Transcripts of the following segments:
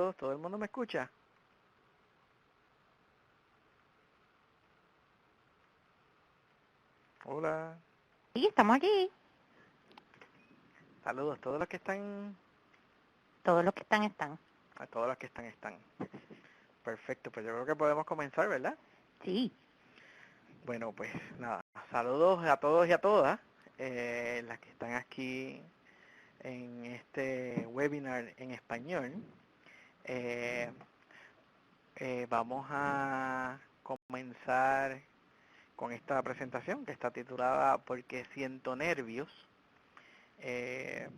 Saludos, ¿todo el mundo me escucha? Hola. Sí, estamos aquí. Saludos, todos los que están, Todos los que están. a todos los que están. Perfecto, pues yo creo que podemos comenzar, ¿verdad? Sí. Bueno, pues nada, saludos a todos y a todas, las que están aquí en este webinar en español. Eh, Vamos a comenzar con esta presentación que está titulada ¿Por qué siento nervios? Esta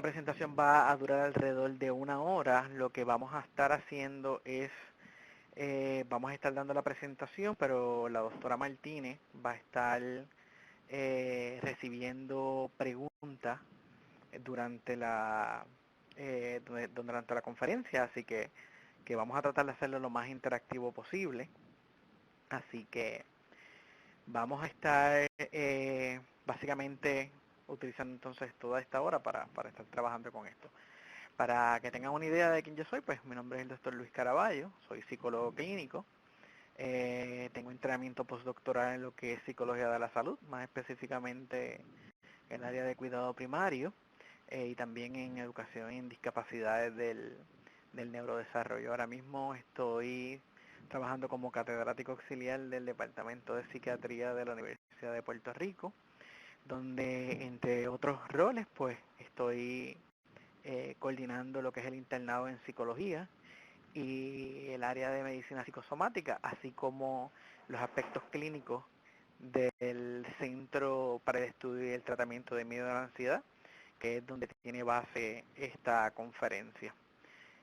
presentación va a durar alrededor de 1 hora. Lo que vamos a estar haciendo es, vamos a estar dando la presentación, pero la doctora Martínez va a estar recibiendo preguntas durante durante la conferencia, así que vamos a tratar de hacerlo lo más interactivo posible. Así que vamos a estar básicamente utilizando entonces toda esta hora para estar trabajando con esto. Para que tengan una idea de quién yo soy, pues mi nombre es el doctor Luis Caraballo, soy psicólogo clínico, tengo entrenamiento postdoctoral en lo que es psicología de la salud, más específicamente en el área de cuidado primario y también en educación en discapacidades del neurodesarrollo. Ahora mismo estoy trabajando como catedrático auxiliar del Departamento de Psiquiatría de la Universidad de Puerto Rico, donde entre otros roles pues estoy coordinando lo que es el internado en psicología y el área de medicina psicosomática, así como los aspectos clínicos del Centro para el Estudio y el Tratamiento de Miedo a la Ansiedad, que es donde tiene base esta conferencia.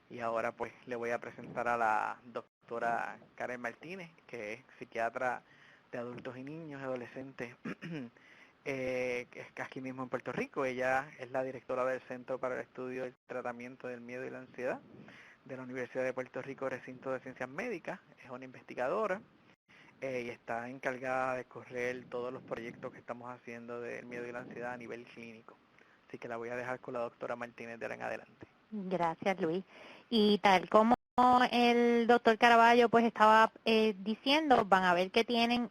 Y ahora pues le voy a presentar a la doctora Karen Martínez, que es psiquiatra de adultos y niños, adolescentes, que es aquí mismo en Puerto Rico. Ella es la directora del Centro para el Estudio y el Tratamiento del Miedo y la Ansiedad de la Universidad de Puerto Rico, Recinto de Ciencias Médicas. Es una investigadora y está encargada de correr todos los proyectos que estamos haciendo del miedo y la ansiedad a nivel clínico. Así que la voy a dejar con la doctora Martínez de ahora en adelante. Gracias, Luis. Y tal como el doctor Caraballo pues estaba diciendo, van a ver que tienen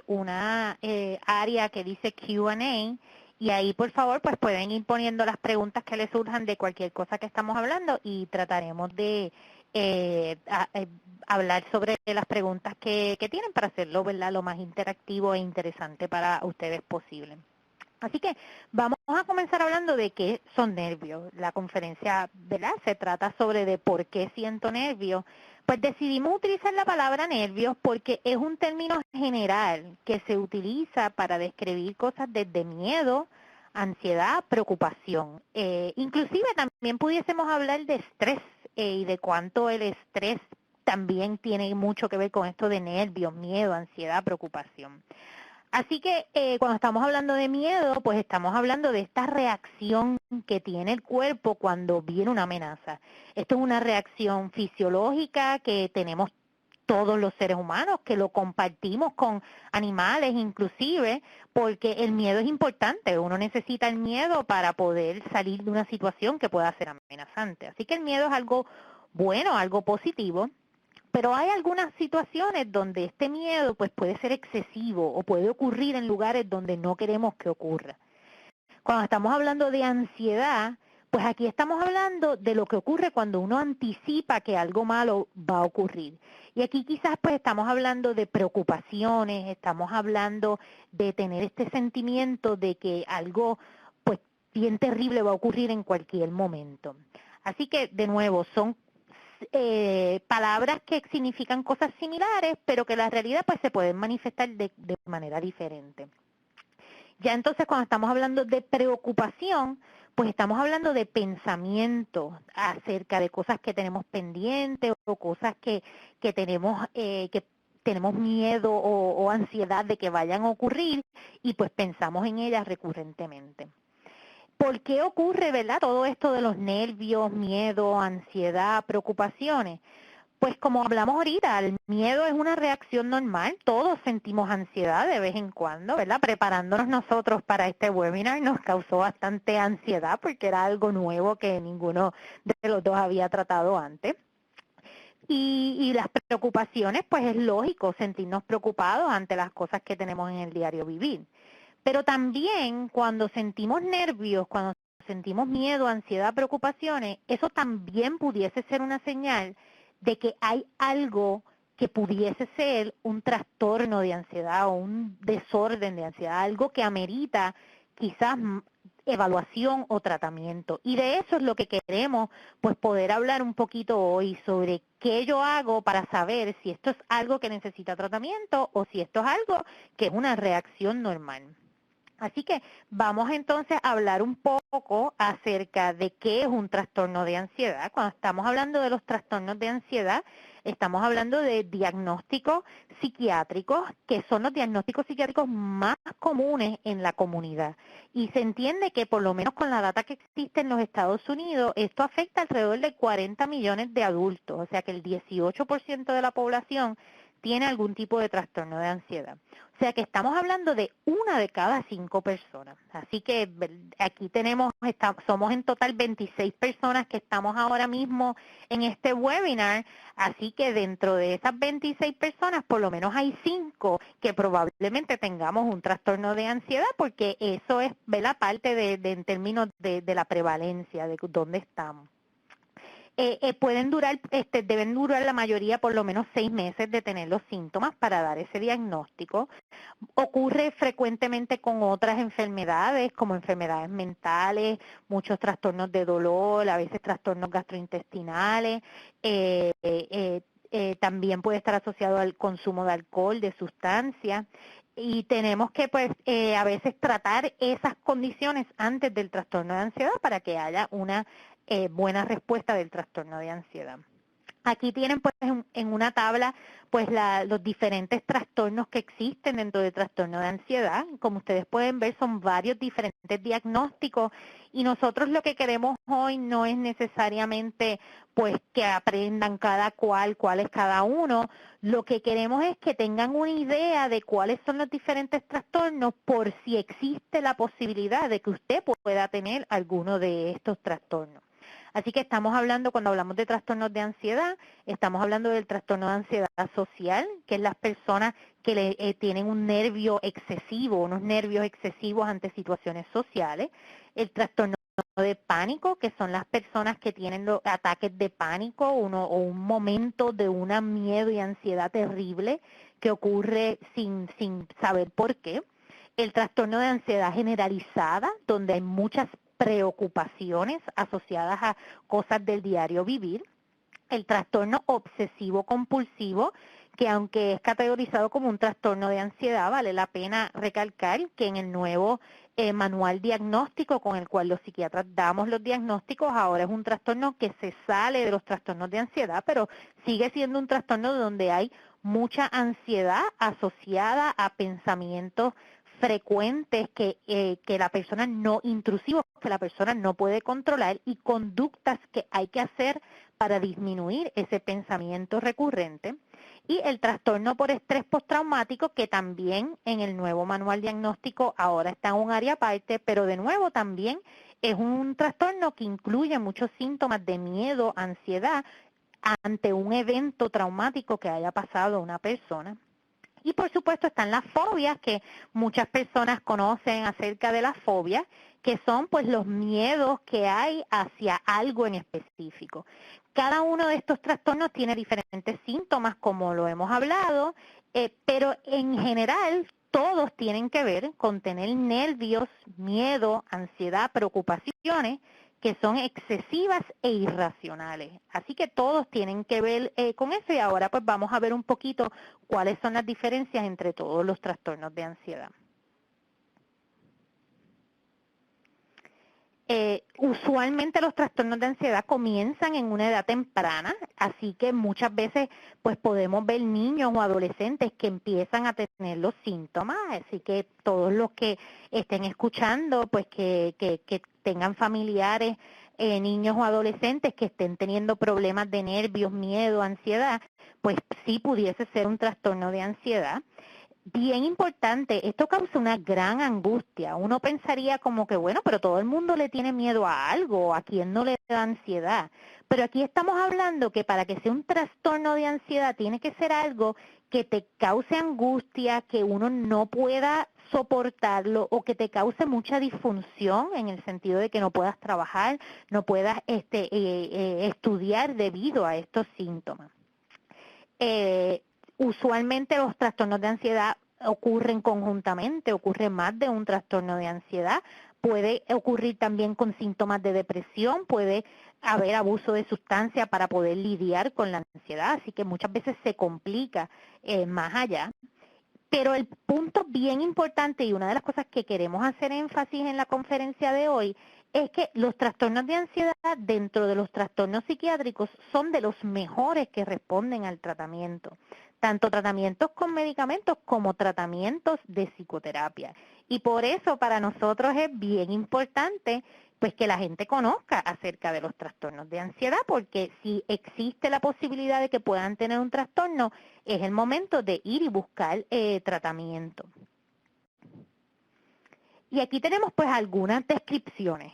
una área que dice Q&A y ahí por favor pues pueden ir poniendo las preguntas que les surjan de cualquier cosa que estamos hablando y trataremos de hablar sobre las preguntas que tienen para hacerlo, ¿verdad?, lo más interactivo e interesante para ustedes posible. Así que vamos a comenzar hablando de qué son nervios. La conferencia, ¿verdad?, se trata sobre de por qué siento nervios. Pues decidimos utilizar la palabra nervios porque es un término general que se utiliza para describir cosas desde miedo, ansiedad, preocupación. Inclusive también pudiésemos hablar de estrés y de cuánto el estrés también tiene mucho que ver con esto de nervios, miedo, ansiedad, preocupación. Así que cuando estamos hablando de miedo, pues estamos hablando de esta reacción que tiene el cuerpo cuando viene una amenaza. Esto es una reacción fisiológica que tenemos todos los seres humanos, que lo compartimos con animales inclusive, porque el miedo es importante. Uno necesita el miedo para poder salir de una situación que pueda ser amenazante. Así que el miedo es algo bueno, algo positivo. Pero hay algunas situaciones donde este miedo pues puede ser excesivo o puede ocurrir en lugares donde no queremos que ocurra. Cuando estamos hablando de ansiedad, pues aquí estamos hablando de lo que ocurre cuando uno anticipa que algo malo va a ocurrir. Y aquí quizás pues estamos hablando de preocupaciones, estamos hablando de tener este sentimiento de que algo pues bien terrible va a ocurrir en cualquier momento. Así que de nuevo son palabras que significan cosas similares, pero que la realidad pues se pueden manifestar de manera diferente. Ya entonces cuando estamos hablando de preocupación, pues estamos hablando de pensamiento acerca de cosas que tenemos pendientes o cosas que tenemos miedo o ansiedad de que vayan a ocurrir y pues pensamos en ellas recurrentemente. ¿Por qué ocurre, verdad, todo esto de los nervios, miedo, ansiedad, preocupaciones? Pues como hablamos ahorita, el miedo es una reacción normal, todos sentimos ansiedad de vez en cuando, ¿verdad? Preparándonos nosotros para este webinar nos causó bastante ansiedad porque era algo nuevo que ninguno de los dos había tratado antes. Y las preocupaciones, pues es lógico sentirnos preocupados ante las cosas que tenemos en el diario vivir. Pero también cuando sentimos nervios, cuando sentimos miedo, ansiedad, preocupaciones, eso también pudiese ser una señal de que hay algo que pudiese ser un trastorno de ansiedad o un desorden de ansiedad, algo que amerita quizás evaluación o tratamiento. Y de eso es lo que queremos, pues poder hablar un poquito hoy sobre qué yo hago para saber si esto es algo que necesita tratamiento o si esto es algo que es una reacción normal. Así que vamos entonces a hablar un poco acerca de qué es un trastorno de ansiedad. Cuando estamos hablando de los trastornos de ansiedad, estamos hablando de diagnósticos psiquiátricos, que son los diagnósticos psiquiátricos más comunes en la comunidad. Y se entiende que por lo menos con la data que existe en los Estados Unidos, esto afecta alrededor de 40 millones de adultos, o sea que el 18% de la población tiene algún tipo de trastorno de ansiedad. O sea que estamos hablando de 1 de cada 5 personas. Así que aquí somos en total 26 personas que estamos ahora mismo en este webinar. Así que dentro de esas 26 personas, por lo menos hay 5 que probablemente tengamos un trastorno de ansiedad, porque eso es la parte en términos de la prevalencia, de dónde estamos. Deben durar la mayoría por lo menos 6 meses de tener los síntomas para dar ese diagnóstico. Ocurre frecuentemente con otras enfermedades, como enfermedades mentales, muchos trastornos de dolor, a veces trastornos gastrointestinales. También puede estar asociado al consumo de alcohol, de sustancias. Y tenemos que, pues, a veces tratar esas condiciones antes del trastorno de ansiedad para que haya una buena respuesta del trastorno de ansiedad. Aquí tienen pues en una tabla pues los diferentes trastornos que existen dentro del trastorno de ansiedad. Como ustedes pueden ver, son varios diferentes diagnósticos y nosotros lo que queremos hoy no es necesariamente pues que aprendan cada cuál es cada uno. Lo que queremos es que tengan una idea de cuáles son los diferentes trastornos por si existe la posibilidad de que usted pueda tener alguno de estos trastornos. Así que estamos hablando, cuando hablamos de trastornos de ansiedad, estamos hablando del trastorno de ansiedad social, que es las personas que tienen un nervio excesivo, unos nervios excesivos ante situaciones sociales. El trastorno de pánico, que son las personas que tienen los ataques de pánico o un momento de una miedo y ansiedad terrible que ocurre sin saber por qué. El trastorno de ansiedad generalizada, donde hay muchas preocupaciones asociadas a cosas del diario vivir. El trastorno obsesivo compulsivo, que aunque es categorizado como un trastorno de ansiedad, vale la pena recalcar que en el nuevo manual diagnóstico con el cual los psiquiatras damos los diagnósticos, ahora es un trastorno que se sale de los trastornos de ansiedad, pero sigue siendo un trastorno donde hay mucha ansiedad asociada a pensamientos frecuentes que la persona no intrusivos, que la persona no puede controlar y conductas que hay que hacer para disminuir ese pensamiento recurrente. Y el trastorno por estrés postraumático, que también en el nuevo manual diagnóstico ahora está en un área aparte, pero de nuevo también es un trastorno que incluye muchos síntomas de miedo, ansiedad ante un evento traumático que haya pasado a una persona. Y por supuesto están las fobias, que muchas personas conocen acerca de las fobias, que son pues los miedos que hay hacia algo en específico. Cada uno de estos trastornos tiene diferentes síntomas, como lo hemos hablado, pero en general todos tienen que ver con tener nervios, miedo, ansiedad, preocupaciones, que son excesivas e irracionales. Así que todos tienen que ver con eso y ahora pues vamos a ver un poquito cuáles son las diferencias entre todos los trastornos de ansiedad. Usualmente los trastornos de ansiedad comienzan en una edad temprana, así que muchas veces pues podemos ver niños o adolescentes que empiezan a tener los síntomas, así que todos los que estén escuchando pues que tengan familiares niños o adolescentes que estén teniendo problemas de nervios, miedo, ansiedad, pues sí pudiese ser un trastorno de ansiedad. Bien importante, esto causa una gran angustia. Uno pensaría como que, bueno, pero todo el mundo le tiene miedo a algo, a quien no le da ansiedad. Pero aquí estamos hablando que para que sea un trastorno de ansiedad tiene que ser algo que te cause angustia, que uno no pueda soportarlo o que te cause mucha disfunción en el sentido de que no puedas trabajar, no puedas estudiar debido a estos síntomas. Usualmente los trastornos de ansiedad ocurren conjuntamente, ocurre más de un trastorno de ansiedad, puede ocurrir también con síntomas de depresión, puede haber abuso de sustancia para poder lidiar con la ansiedad, así que muchas veces se complica más allá. Pero el punto bien importante y una de las cosas que queremos hacer énfasis en la conferencia de hoy es que los trastornos de ansiedad dentro de los trastornos psiquiátricos son de los mejores que responden al tratamiento, tanto tratamientos con medicamentos como tratamientos de psicoterapia. Y por eso para nosotros es bien importante pues que la gente conozca acerca de los trastornos de ansiedad, porque si existe la posibilidad de que puedan tener un trastorno, es el momento de ir y buscar tratamiento. Y aquí tenemos pues algunas descripciones.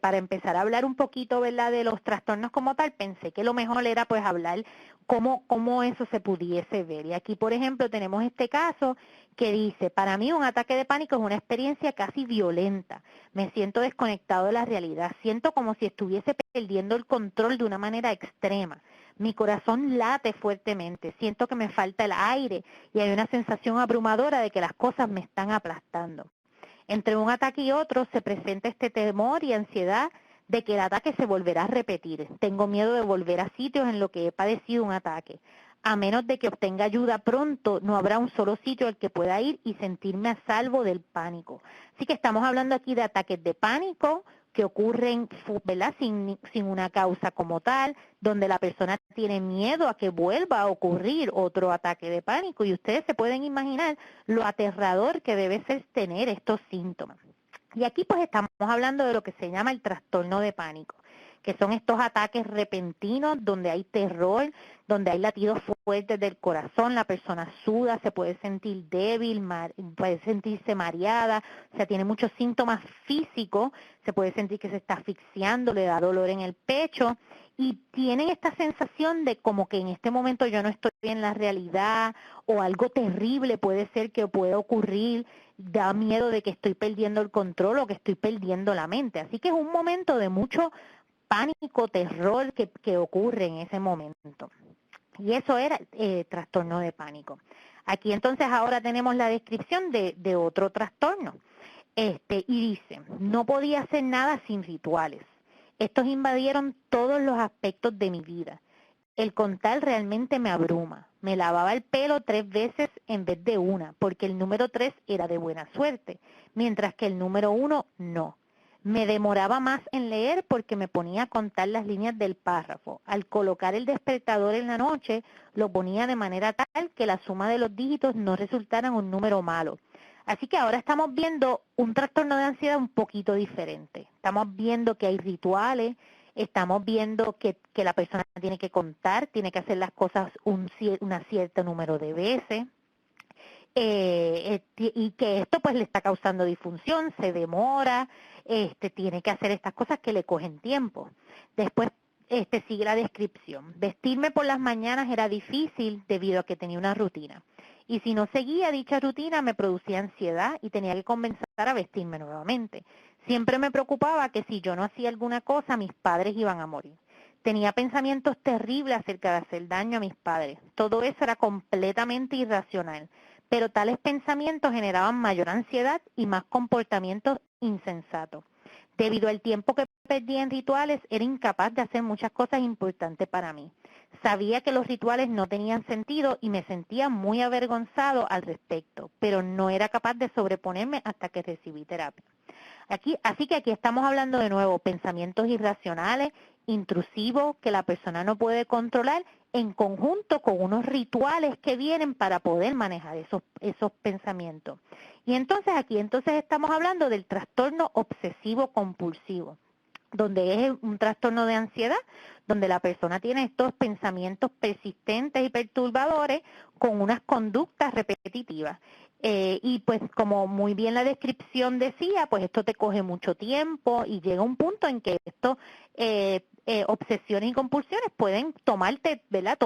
Para empezar a hablar un poquito, ¿verdad?, de los trastornos como tal, pensé que lo mejor era pues hablar cómo eso se pudiese ver. Y aquí, por ejemplo, tenemos este caso que dice, para mí un ataque de pánico es una experiencia casi violenta. Me siento desconectado de la realidad. Siento como si estuviese perdiendo el control de una manera extrema. Mi corazón late fuertemente. Siento que me falta el aire y hay una sensación abrumadora de que las cosas me están aplastando. Entre un ataque y otro se presenta este temor y ansiedad de que el ataque se volverá a repetir. Tengo miedo de volver a sitios en los que he padecido un ataque. A menos de que obtenga ayuda pronto, no habrá un solo sitio al que pueda ir y sentirme a salvo del pánico. Así que estamos hablando aquí de ataques de pánico que ocurren, ¿verdad?, sin una causa como tal, donde la persona tiene miedo a que vuelva a ocurrir otro ataque de pánico. Y ustedes se pueden imaginar lo aterrador que debe ser tener estos síntomas. Y aquí pues estamos hablando de lo que se llama el trastorno de pánico, que son estos ataques repentinos donde hay terror, donde hay latidos fuertes del corazón, la persona suda, se puede sentir débil, puede sentirse mareada, o sea, tiene muchos síntomas físicos, se puede sentir que se está asfixiando, le da dolor en el pecho y tienen esta sensación de como que en este momento yo no estoy en la realidad o algo terrible puede ser que pueda ocurrir, da miedo de que estoy perdiendo el control o que estoy perdiendo la mente. Así que es un momento de mucho pánico, terror que ocurre en ese momento. Y eso era trastorno de pánico. Aquí entonces ahora tenemos la descripción de otro trastorno. Y dice, no podía hacer nada sin rituales. Estos invadieron todos los aspectos de mi vida. El contar realmente me abruma. Me lavaba el pelo 3 veces en vez de una, porque el número 3 era de buena suerte, mientras que el número 1 no. Me demoraba más en leer porque me ponía a contar las líneas del párrafo. Al colocar el despertador en la noche, lo ponía de manera tal que la suma de los dígitos no resultara un número malo. Así que ahora estamos viendo un trastorno de ansiedad un poquito diferente. Estamos viendo que hay rituales, estamos viendo que la persona tiene que contar, tiene que hacer las cosas un cierto número de veces. Y que esto pues le está causando disfunción, se demora, tiene que hacer estas cosas que le cogen tiempo. Después sigue la descripción. Vestirme por las mañanas era difícil debido a que tenía una rutina. Y si no seguía dicha rutina me producía ansiedad y tenía que comenzar a vestirme nuevamente. Siempre me preocupaba que si yo no hacía alguna cosa, mis padres iban a morir. Tenía pensamientos terribles acerca de hacer daño a mis padres. Todo eso era completamente irracional, pero tales pensamientos generaban mayor ansiedad y más comportamientos insensatos. Debido al tiempo que perdía en rituales, era incapaz de hacer muchas cosas importantes para mí. Sabía que los rituales no tenían sentido y me sentía muy avergonzado al respecto, pero no era capaz de sobreponerme hasta que recibí terapia. Así que aquí estamos hablando de nuevo, pensamientos irracionales, intrusivos, que la persona no puede controlar, en conjunto con unos rituales que vienen para poder manejar esos pensamientos. Y entonces aquí estamos hablando del trastorno obsesivo compulsivo. donde es un trastorno de ansiedad, donde la persona tiene estos pensamientos persistentes y perturbadores con unas conductas repetitivas. Y pues como muy bien la descripción decía, pues esto te coge mucho tiempo y llega un punto en que esto, obsesiones y compulsiones pueden tomarte, ¿verdad?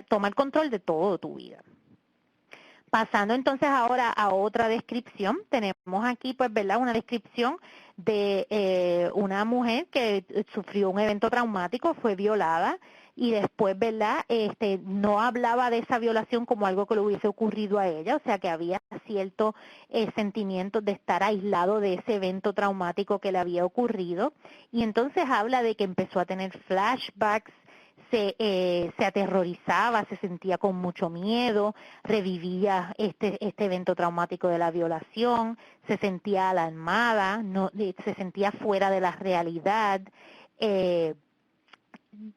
Tomar control de todo tu vida. Pasando entonces ahora a otra descripción, tenemos aquí, pues, ¿verdad?, una descripción de una mujer que sufrió un evento traumático, fue violada y después, ¿verdad?, no hablaba de esa violación como algo que le hubiese ocurrido a ella, o sea que había cierto sentimiento de estar aislado de ese evento traumático que le había ocurrido, y entonces habla de que empezó a tener flashbacks, se aterrorizaba, se sentía con mucho miedo, revivía este evento traumático de la violación, se sentía alarmada, se sentía fuera de la realidad,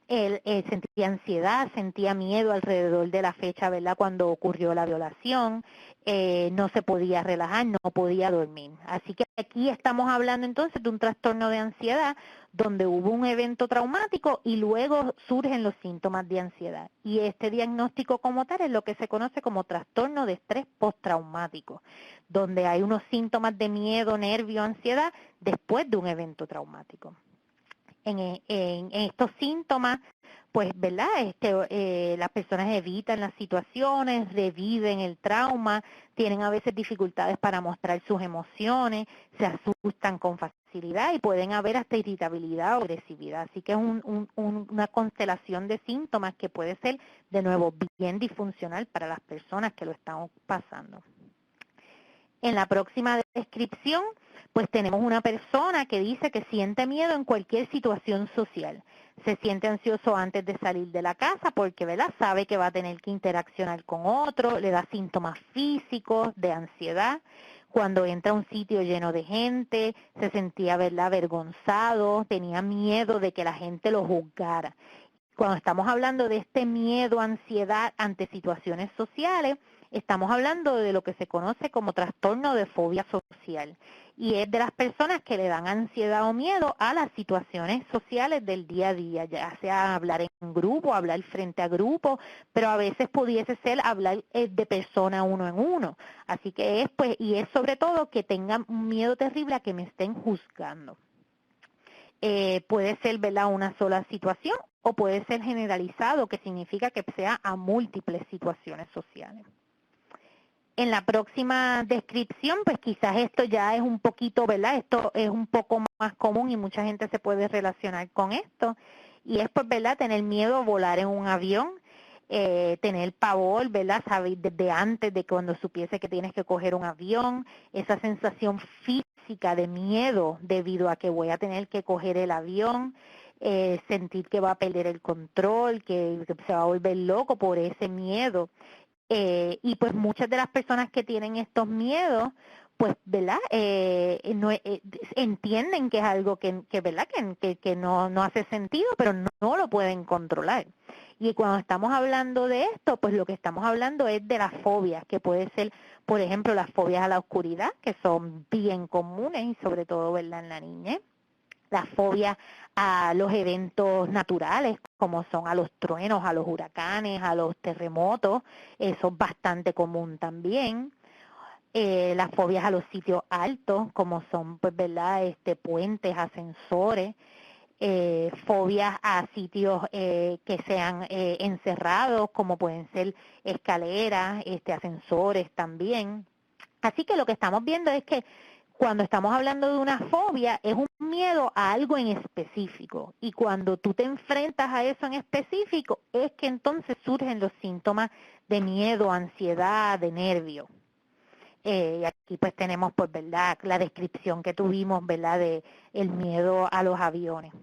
sentía ansiedad, sentía miedo alrededor de la fecha, ¿verdad?, cuando ocurrió la violación, no se podía relajar, no podía dormir. Así que aquí estamos hablando entonces de un trastorno de ansiedad donde hubo un evento traumático y luego surgen los síntomas de ansiedad. Y este diagnóstico como tal es lo que se conoce como trastorno de estrés postraumático, donde hay unos síntomas de miedo, nervio, ansiedad después de un evento traumático. En estos síntomas, pues, ¿verdad?, las personas evitan las situaciones, reviven el trauma, tienen a veces dificultades para mostrar sus emociones, se asustan con facilidad y pueden haber hasta irritabilidad o agresividad. Así que es una constelación de síntomas que puede ser, de nuevo, bien disfuncional para las personas que lo están pasando. En la próxima descripción, pues tenemos una persona que dice que siente miedo en cualquier situación social. Se siente ansioso antes de salir de la casa porque, ¿verdad?, sabe que va a tener que interaccionar con otro, le da síntomas físicos de ansiedad. Cuando entra a un sitio lleno de gente, se sentía, ¿verdad?, avergonzado, tenía miedo de que la gente lo juzgara. Cuando estamos hablando de este miedo, ansiedad ante situaciones sociales, estamos hablando de lo que se conoce como trastorno de fobia social. Y es de las personas que le dan ansiedad o miedo a las situaciones sociales del día a día, ya sea hablar en grupo, hablar frente a grupo, pero a veces pudiese ser hablar de persona uno en uno. Así que es, pues, y es sobre todo que tengan un miedo terrible a que me estén juzgando. Puede ser, ¿verdad?, una sola situación o puede ser generalizado, que significa que sea a múltiples situaciones sociales. En la próxima descripción, pues quizás esto ya es un poquito, ¿verdad?, esto es un poco más común y mucha gente se puede relacionar con esto, y es, pues, ¿verdad?, tener miedo a volar en un avión, tener pavor, ¿verdad?, saber desde antes de cuando supiese que tienes que coger un avión, esa sensación física de miedo debido a que voy a tener que coger el avión, sentir que va a perder el control, que se va a volver loco por ese miedo. Y pues muchas de las personas que tienen estos miedos, pues, ¿verdad?, entienden que es algo ¿verdad?, que no hace sentido, pero no lo pueden controlar. Y cuando estamos hablando de esto, pues lo que estamos hablando es de las fobias, que puede ser, por ejemplo, las fobias a la oscuridad, que son bien comunes y sobre todo, ¿verdad?, en la niñez. Las fobias a los eventos naturales, como son a los truenos, a los huracanes, a los terremotos, eso es bastante común también. Las fobias a los sitios altos, como son, pues, ¿verdad?, puentes, ascensores. Fobias a sitios que sean encerrados, como pueden ser escaleras, ascensores también. Así que lo que estamos viendo es que cuando estamos hablando de una fobia, es un miedo a algo en específico. Y cuando tú te enfrentas a eso en específico, es que entonces surgen los síntomas de miedo, ansiedad, de nervio. Y aquí pues tenemos, pues, ¿verdad?, la descripción que tuvimos, ¿verdad?, de el miedo a los aviones.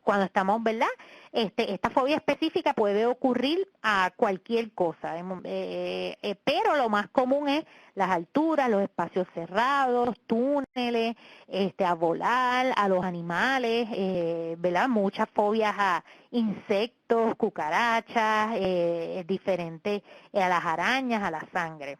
Cuando estamos, ¿verdad?, esta fobia específica puede ocurrir a cualquier cosa, pero lo más común es las alturas, los espacios cerrados, túneles, a volar, a los animales, ¿verdad?, muchas fobias a insectos, cucarachas, diferentes a las arañas, a la sangre.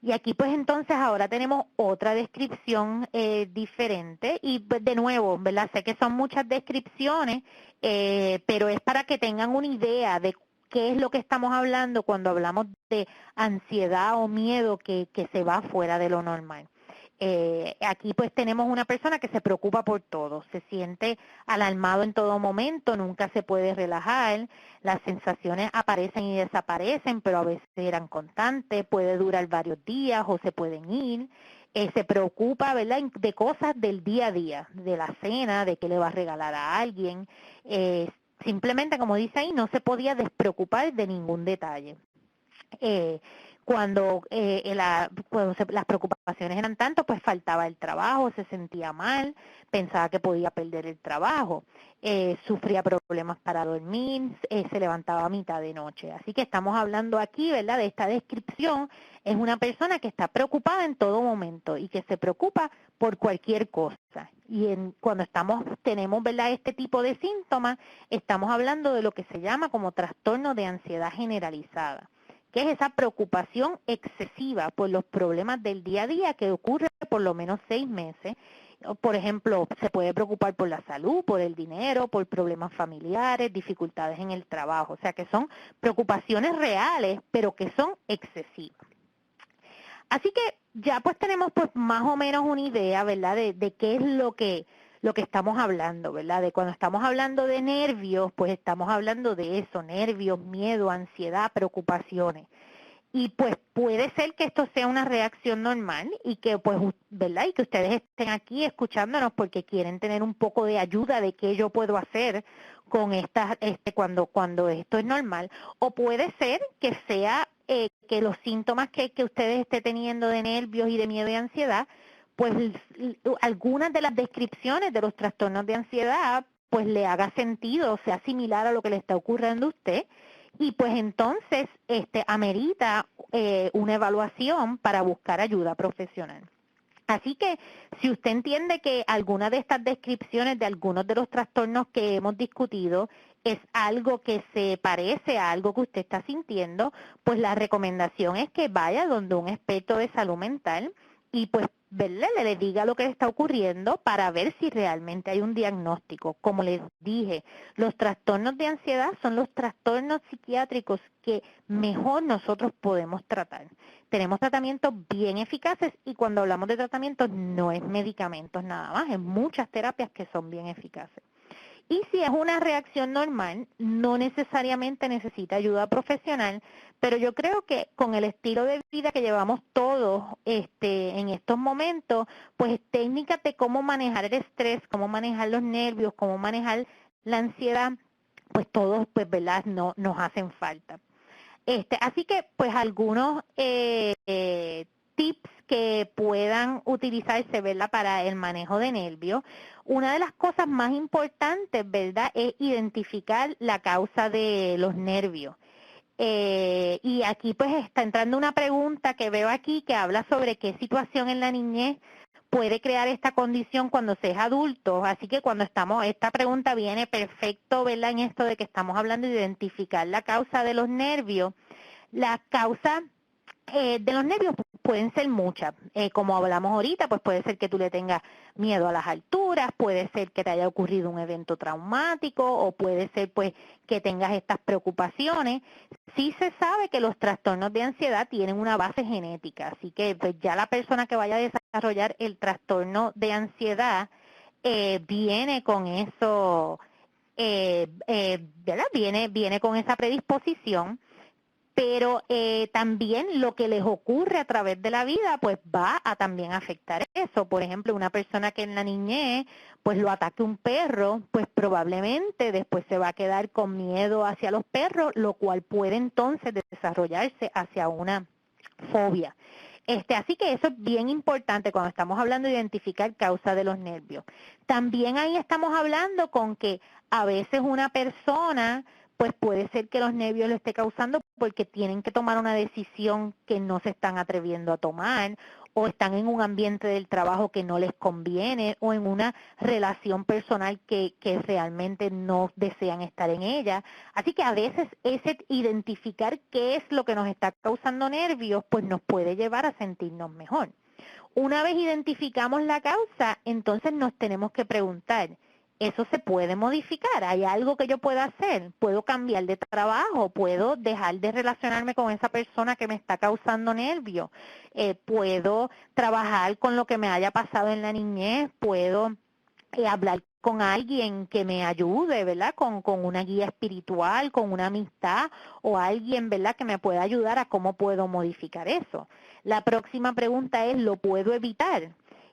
Y aquí pues entonces ahora tenemos otra descripción diferente y pues, de nuevo, ¿verdad? Sé que son muchas descripciones, pero es para que tengan una idea de qué es lo que estamos hablando cuando hablamos de ansiedad o miedo que se va fuera de lo normal. Aquí pues tenemos una persona que se preocupa por todo, se siente alarmado en todo momento, nunca se puede relajar, las sensaciones aparecen y desaparecen, pero a veces eran constantes, puede durar varios días o se pueden ir. Se preocupa, ¿verdad?, de cosas del día a día, de la cena, de qué le va a regalar a alguien. Simplemente, como dice ahí, no se podía despreocupar de ningún detalle. Cuando las preocupaciones eran tanto, pues faltaba el trabajo, se sentía mal, pensaba que podía perder el trabajo, sufría problemas para dormir, se levantaba a mitad de noche. Así que estamos hablando aquí, ¿verdad?, de esta descripción. Es una persona que está preocupada en todo momento y que se preocupa por cualquier cosa. Y cuando tenemos, ¿verdad?, este tipo de síntomas, estamos hablando de lo que se llama como trastorno de ansiedad generalizada, que es esa preocupación excesiva por los problemas del día a día que ocurre por lo menos 6 meses. Por ejemplo, se puede preocupar por la salud, por el dinero, por problemas familiares, dificultades en el trabajo. O sea, que son preocupaciones reales, pero que son excesivas. Así que ya pues tenemos pues más o menos una idea, ¿verdad?, de qué es lo que estamos hablando, ¿verdad? De cuando estamos hablando de nervios, pues estamos hablando de eso, nervios, miedo, ansiedad, preocupaciones. Y pues puede ser que esto sea una reacción normal y que pues, ¿verdad?, y que ustedes estén aquí escuchándonos porque quieren tener un poco de ayuda de qué yo puedo hacer con cuando esto es normal. O puede ser que sea que los síntomas que ustedes estén teniendo de nervios y de miedo y ansiedad, pues algunas de las descripciones de los trastornos de ansiedad pues le haga sentido, o sea similar a lo que le está ocurriendo a usted, y pues entonces amerita una evaluación para buscar ayuda profesional. Así que si usted entiende que alguna de estas descripciones de algunos de los trastornos que hemos discutido es algo que se parece a algo que usted está sintiendo, pues la recomendación es que vaya donde un experto de salud mental y pues le diga lo que le está ocurriendo para ver si realmente hay un diagnóstico. Como les dije, los trastornos de ansiedad son los trastornos psiquiátricos que mejor nosotros podemos tratar. Tenemos tratamientos bien eficaces y cuando hablamos de tratamientos no es medicamentos nada más, es muchas terapias que son bien eficaces. Y si es una reacción normal, no necesariamente necesita ayuda profesional, pero yo creo que con el estilo de vida que llevamos todos en estos momentos, pues técnicas de cómo manejar el estrés, cómo manejar los nervios, cómo manejar la ansiedad, pues todos, pues, ¿verdad?, no nos hacen falta. Así que, pues, algunos tips que puedan utilizarse, ¿verdad?, para el manejo de nervios. Una de las cosas más importantes, ¿verdad?, es identificar la causa de los nervios. Y aquí, pues, está entrando una pregunta que veo aquí que habla sobre qué situación en la niñez puede crear esta condición cuando se es adulto. Así que esta pregunta viene perfecto, ¿verdad?, en esto de que estamos hablando de identificar la causa de los nervios. La causa de los nervios pueden ser muchas. Como hablamos ahorita, pues puede ser que tú le tengas miedo a las alturas, puede ser que te haya ocurrido un evento traumático o puede ser pues que tengas estas preocupaciones. Sí se sabe que los trastornos de ansiedad tienen una base genética, así que pues ya la persona que vaya a desarrollar el trastorno de ansiedad viene con eso, ¿verdad? Viene con esa predisposición. Pero también lo que les ocurre a través de la vida pues va a también afectar eso. Por ejemplo, una persona que en la niñez pues lo ataque un perro, pues probablemente después se va a quedar con miedo hacia los perros, lo cual puede entonces desarrollarse hacia una fobia. Así que eso es bien importante cuando estamos hablando de identificar causa de los nervios. También ahí estamos hablando con que a veces una persona pues puede ser que los nervios lo esté causando porque tienen que tomar una decisión que no se están atreviendo a tomar o están en un ambiente del trabajo que no les conviene, o en una relación personal que realmente no desean estar en ella. Así que a veces ese identificar qué es lo que nos está causando nervios, pues nos puede llevar a sentirnos mejor. Una vez identificamos la causa, entonces nos tenemos que preguntar, ¿eso se puede modificar? ¿Hay algo que yo pueda hacer? ¿Puedo cambiar de trabajo? ¿Puedo dejar de relacionarme con esa persona que me está causando nervios? ¿Puedo trabajar con lo que me haya pasado en la niñez? ¿Puedo hablar con alguien que me ayude, ¿verdad? Con una guía espiritual, con una amistad o alguien, ¿verdad? Que me pueda ayudar a cómo puedo modificar eso. La próxima pregunta es, ¿lo puedo evitar?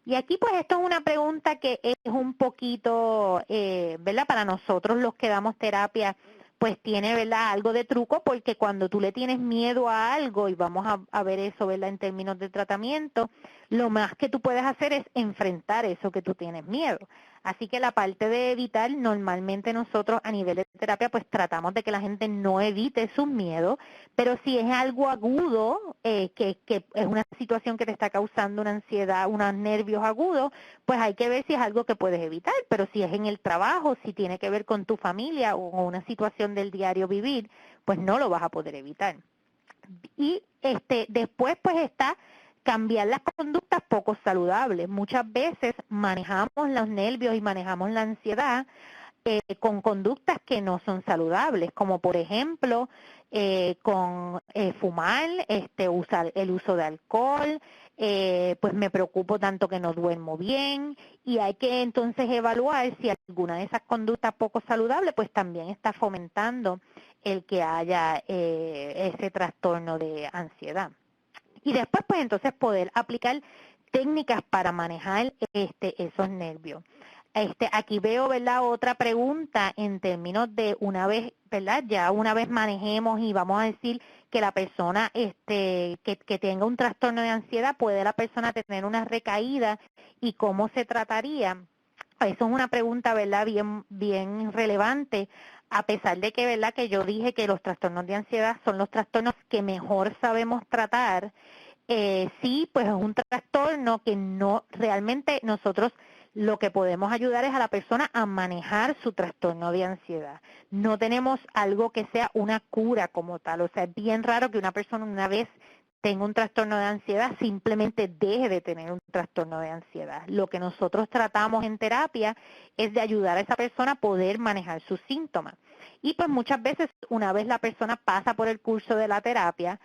Y aquí pues esto es una pregunta que es un poquito, ¿verdad? Para nosotros los que damos terapia, pues tiene, ¿verdad? Algo de truco, porque cuando tú le tienes miedo a algo, y vamos a ver eso, ¿verdad? En términos de tratamiento, lo más que tú puedes hacer es enfrentar eso que tú tienes miedo. Así que la parte de evitar, normalmente nosotros a nivel de terapia pues tratamos de que la gente no evite sus miedos, pero si es algo agudo, que es una situación que te está causando una ansiedad, unos nervios agudos, pues hay que ver si es algo que puedes evitar, pero si es en el trabajo, si tiene que ver con tu familia o una situación del diario vivir, pues no lo vas a poder evitar. Y después pues está cambiar las conductas poco saludables. Muchas veces manejamos los nervios y manejamos la ansiedad con conductas que no son saludables, como por ejemplo con fumar, usar el uso de alcohol, pues me preocupo tanto que no duermo bien, y hay que entonces evaluar si alguna de esas conductas poco saludables pues también está fomentando el que haya ese trastorno de ansiedad. Y después pues entonces poder aplicar técnicas para manejar esos nervios. Aquí veo, ¿verdad?, otra pregunta en términos de una vez, ¿verdad?, ya una vez manejemos y vamos a decir que la persona que tenga un trastorno de ansiedad, puede la persona tener una recaída y cómo se trataría. Eso es una pregunta, ¿verdad?, bien relevante, a pesar de que, ¿verdad?, que yo dije que los trastornos de ansiedad son los trastornos que mejor sabemos tratar. Sí, pues es un trastorno que no realmente nosotros lo que podemos ayudar es a la persona a manejar su trastorno de ansiedad. No tenemos algo que sea una cura como tal. O sea, es bien raro que una persona una vez tenga un trastorno de ansiedad simplemente deje de tener un trastorno de ansiedad. Lo que nosotros tratamos en terapia es de ayudar a esa persona a poder manejar sus síntomas. Y pues muchas veces una vez la persona pasa por el curso de la terapia,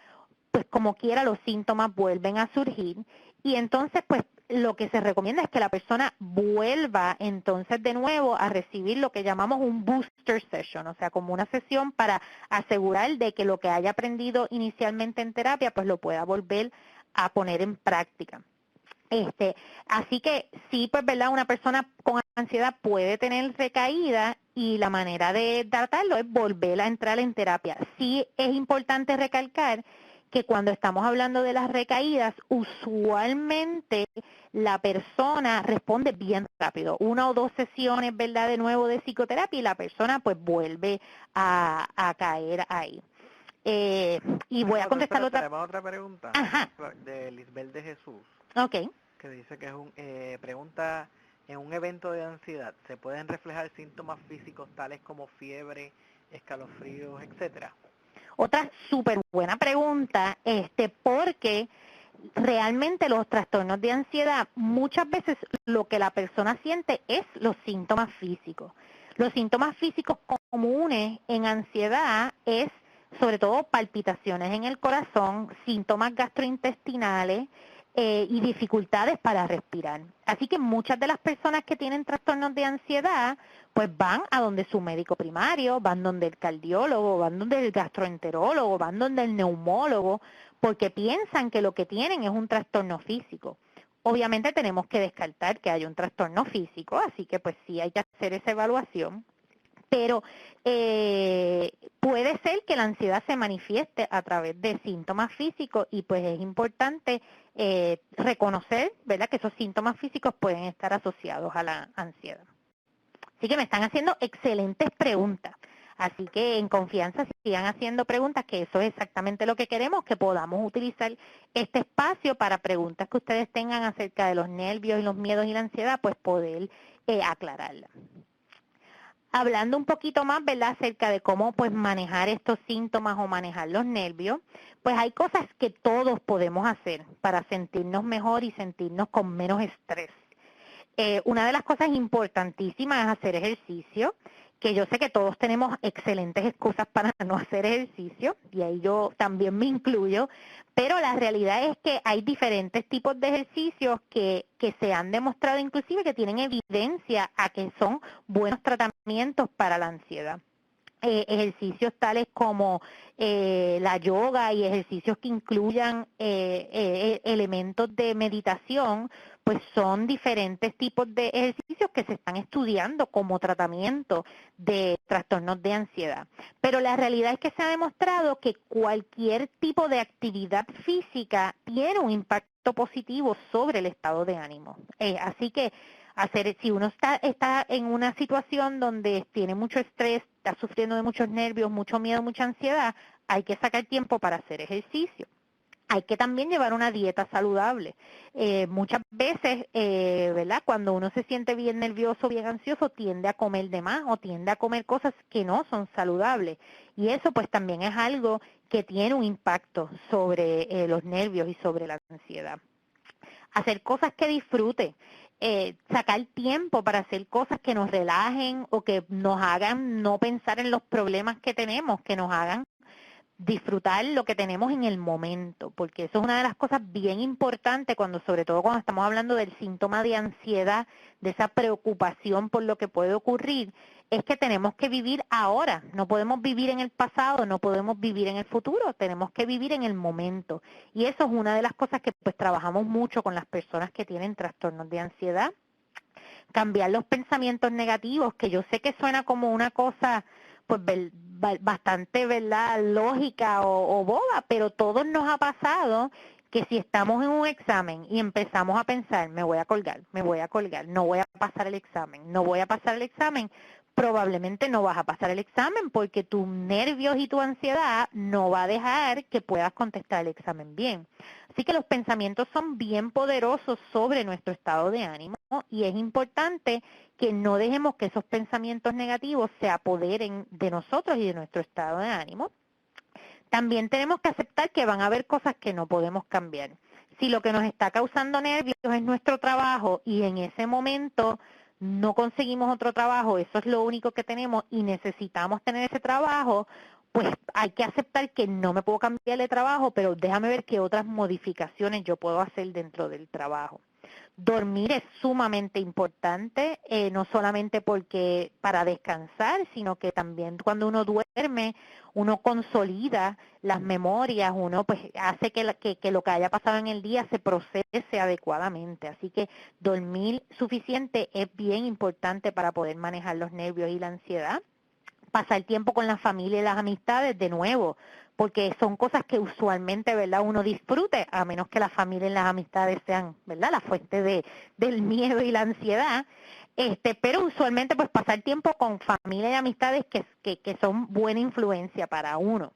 pues como quiera los síntomas vuelven a surgir, y entonces pues lo que se recomienda es que la persona vuelva entonces de nuevo a recibir lo que llamamos un booster session, o sea, como una sesión para asegurar de que lo que haya aprendido inicialmente en terapia pues lo pueda volver a poner en práctica. Así que sí, pues, ¿verdad? Una persona con ansiedad puede tener recaída, y la manera de tratarlo es volver a entrar en terapia. Sí es importante recalcar que cuando estamos hablando de las recaídas, usualmente la persona responde bien rápido. 1 o 2 sesiones, ¿verdad?, de nuevo de psicoterapia, y la persona pues vuelve a caer ahí. Y voy a contestar otra pregunta. Ajá. De Lisbel de Jesús. Okay. Que dice que es pregunta, en un evento de ansiedad, ¿se pueden reflejar síntomas físicos tales como fiebre, escalofríos, etcétera? Otra súper buena pregunta, porque realmente los trastornos de ansiedad, muchas veces lo que la persona siente es los síntomas físicos. Los síntomas físicos comunes en ansiedad es sobre todo palpitaciones en el corazón, síntomas gastrointestinales y dificultades para respirar. Así que muchas de las personas que tienen trastornos de ansiedad pues van a donde su médico primario, van donde el cardiólogo, van donde el gastroenterólogo, van donde el neumólogo, porque piensan que lo que tienen es un trastorno físico. Obviamente tenemos que descartar que haya un trastorno físico, así que pues sí hay que hacer esa evaluación, pero puede ser que la ansiedad se manifieste a través de síntomas físicos, y pues es importante reconocer, ¿verdad?, que esos síntomas físicos pueden estar asociados a la ansiedad. Así que me están haciendo excelentes preguntas. Así que en confianza sigan haciendo preguntas, que eso es exactamente lo que queremos, que podamos utilizar este espacio para preguntas que ustedes tengan acerca de los nervios y los miedos y la ansiedad, pues poder aclararlas. Hablando un poquito más, ¿verdad?, acerca de cómo pues manejar estos síntomas o manejar los nervios, pues hay cosas que todos podemos hacer para sentirnos mejor y sentirnos con menos estrés. Una de las cosas importantísimas es hacer ejercicio, que yo sé que todos tenemos excelentes excusas para no hacer ejercicio, y ahí yo también me incluyo, pero la realidad es que hay diferentes tipos de ejercicios que se han demostrado inclusive que tienen evidencia a que son buenos tratamientos para la ansiedad. Ejercicios tales como la yoga y ejercicios que incluyan elementos de meditación, pues son diferentes tipos de ejercicios que se están estudiando como tratamiento de trastornos de ansiedad. Pero la realidad es que se ha demostrado que cualquier tipo de actividad física tiene un impacto positivo sobre el estado de ánimo. Así que si uno está en una situación donde tiene mucho estrés, está sufriendo de muchos nervios, mucho miedo, mucha ansiedad, hay que sacar tiempo para hacer ejercicio. Hay que también llevar una dieta saludable. Muchas veces, ¿verdad?, cuando uno se siente bien nervioso, bien ansioso, tiende a comer de más o tiende a comer cosas que no son saludables. Y eso pues también es algo que tiene un impacto sobre los nervios y sobre la ansiedad. Hacer cosas que disfrute. Sacar tiempo para hacer cosas que nos relajen o que nos hagan no pensar en los problemas que tenemos, que nos hagan disfrutar lo que tenemos en el momento, porque eso es una de las cosas bien importantes sobre todo cuando estamos hablando del síntoma de ansiedad, de esa preocupación por lo que puede ocurrir, es que tenemos que vivir ahora, no podemos vivir en el pasado, no podemos vivir en el futuro, tenemos que vivir en el momento. Y eso es una de las cosas que pues trabajamos mucho con las personas que tienen trastornos de ansiedad. Cambiar los pensamientos negativos, que yo sé que suena como una cosa pues bastante, ¿verdad?, lógica o boba, pero todos nos ha pasado que si estamos en un examen y empezamos a pensar, me voy a colgar, no voy a pasar el examen, no voy a pasar el examen, probablemente no vas a pasar el examen porque tus nervios y tu ansiedad no va a dejar que puedas contestar el examen bien. Así que los pensamientos son bien poderosos sobre nuestro estado de ánimo y es importante que no dejemos que esos pensamientos negativos se apoderen de nosotros y de nuestro estado de ánimo. También tenemos que aceptar que van a haber cosas que no podemos cambiar. Si lo que nos está causando nervios es nuestro trabajo y en ese momento no conseguimos otro trabajo, eso es lo único que tenemos y necesitamos tener ese trabajo, pues hay que aceptar que no me puedo cambiar de trabajo, pero déjame ver qué otras modificaciones yo puedo hacer dentro del trabajo. Dormir es sumamente importante, no solamente porque para descansar, sino que también cuando uno duerme, uno consolida las memorias, uno pues hace que lo que haya pasado en el día se procese adecuadamente. Así que dormir suficiente es bien importante para poder manejar los nervios y la ansiedad. Pasar tiempo con la familia y las amistades de nuevo, porque son cosas que usualmente, ¿verdad?, uno disfrute, a menos que la familia y las amistades sean, ¿verdad?, la fuente del miedo y la ansiedad. Pero usualmente pues pasar tiempo con familia y amistades que son buena influencia para uno.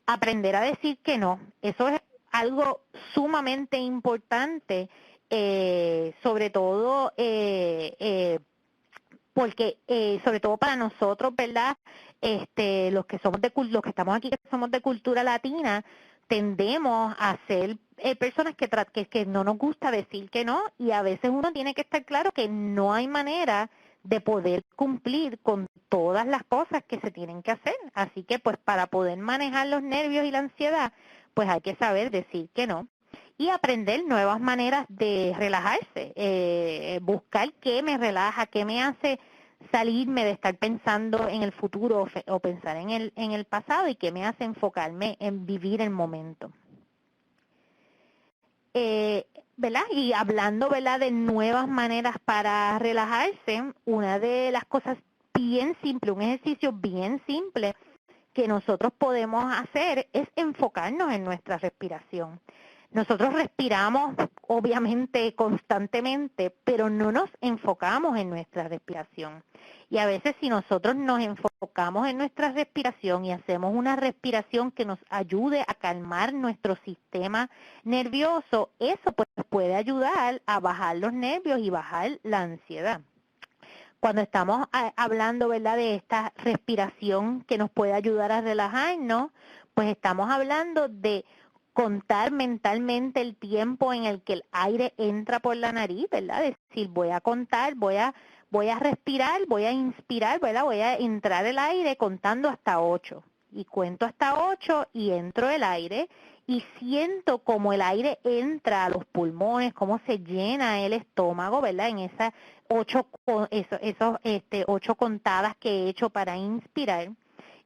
Aprender a decir que no, eso es algo sumamente importante, sobre todo porque sobre todo para nosotros, ¿verdad?, los que estamos aquí, que somos de cultura latina, tendemos a ser personas que no nos gusta decir que no, y a veces uno tiene que estar claro que no hay manera de poder cumplir con todas las cosas que se tienen que hacer. Así que pues para poder manejar los nervios y la ansiedad, pues hay que saber decir que no y aprender nuevas maneras de relajarse, buscar qué me relaja, qué me hace salirme de estar pensando en el futuro o pensar en el pasado y qué me hace enfocarme en vivir el momento. ¿Verdad? Y hablando, ¿verdad?, de nuevas maneras para relajarse, una de las cosas bien simple, un ejercicio bien simple que nosotros podemos hacer es enfocarnos en nuestra respiración. Nosotros respiramos, obviamente, constantemente, pero no nos enfocamos en nuestra respiración. Y a veces si nosotros nos enfocamos en nuestra respiración y hacemos una respiración que nos ayude a calmar nuestro sistema nervioso, eso pues puede ayudar a bajar los nervios y bajar la ansiedad. Cuando estamos hablando, ¿verdad?, de esta respiración que nos puede ayudar a relajarnos, pues estamos hablando de contar mentalmente el tiempo en el que el aire entra por la nariz, ¿verdad? Es decir, voy a contar, voy a respirar, voy a inspirar, ¿verdad? Voy a entrar el aire contando hasta 8. Y cuento hasta 8 y entro el aire y siento como el aire entra a los pulmones, cómo se llena el estómago, ¿verdad? En esas 8 contadas que he hecho para inspirar.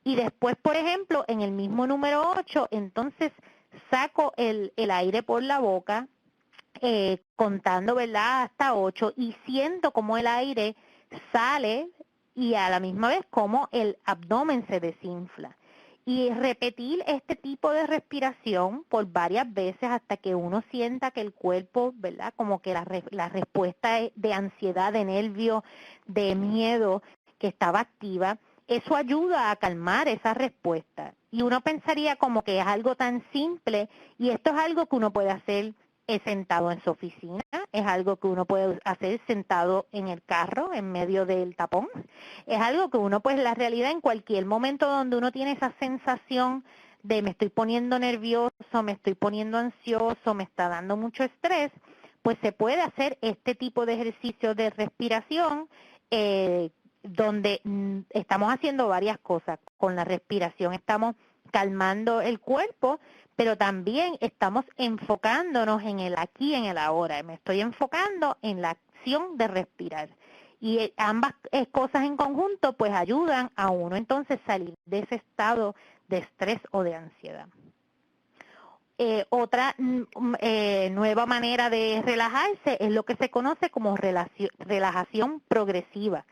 Y después, por ejemplo, en el mismo número 8, entonces saco el aire por la boca, contando, ¿verdad?, hasta 8, y siento como el aire sale y a la misma vez como el abdomen se desinfla. Y repetir este tipo de respiración por varias veces hasta que uno sienta que el cuerpo, ¿verdad?, como que la respuesta de ansiedad, de nervio, de miedo que estaba activa, eso ayuda a calmar esa respuesta. Y uno pensaría como que es algo tan simple, y esto es algo que uno puede hacer sentado en su oficina, es algo que uno puede hacer sentado en el carro, en medio del tapón. Es algo que uno, pues la realidad, en cualquier momento donde uno tiene esa sensación de me estoy poniendo nervioso, me estoy poniendo ansioso, me está dando mucho estrés, pues se puede hacer este tipo de ejercicio de respiración, donde estamos haciendo varias cosas. Con la respiración estamos calmando el cuerpo, pero también estamos enfocándonos en el aquí y en el ahora. Me estoy enfocando en la acción de respirar. Y ambas cosas en conjunto pues ayudan a uno entonces salir de ese estado de estrés o de ansiedad. Otra nueva manera de relajarse es lo que se conoce como relajación progresiva.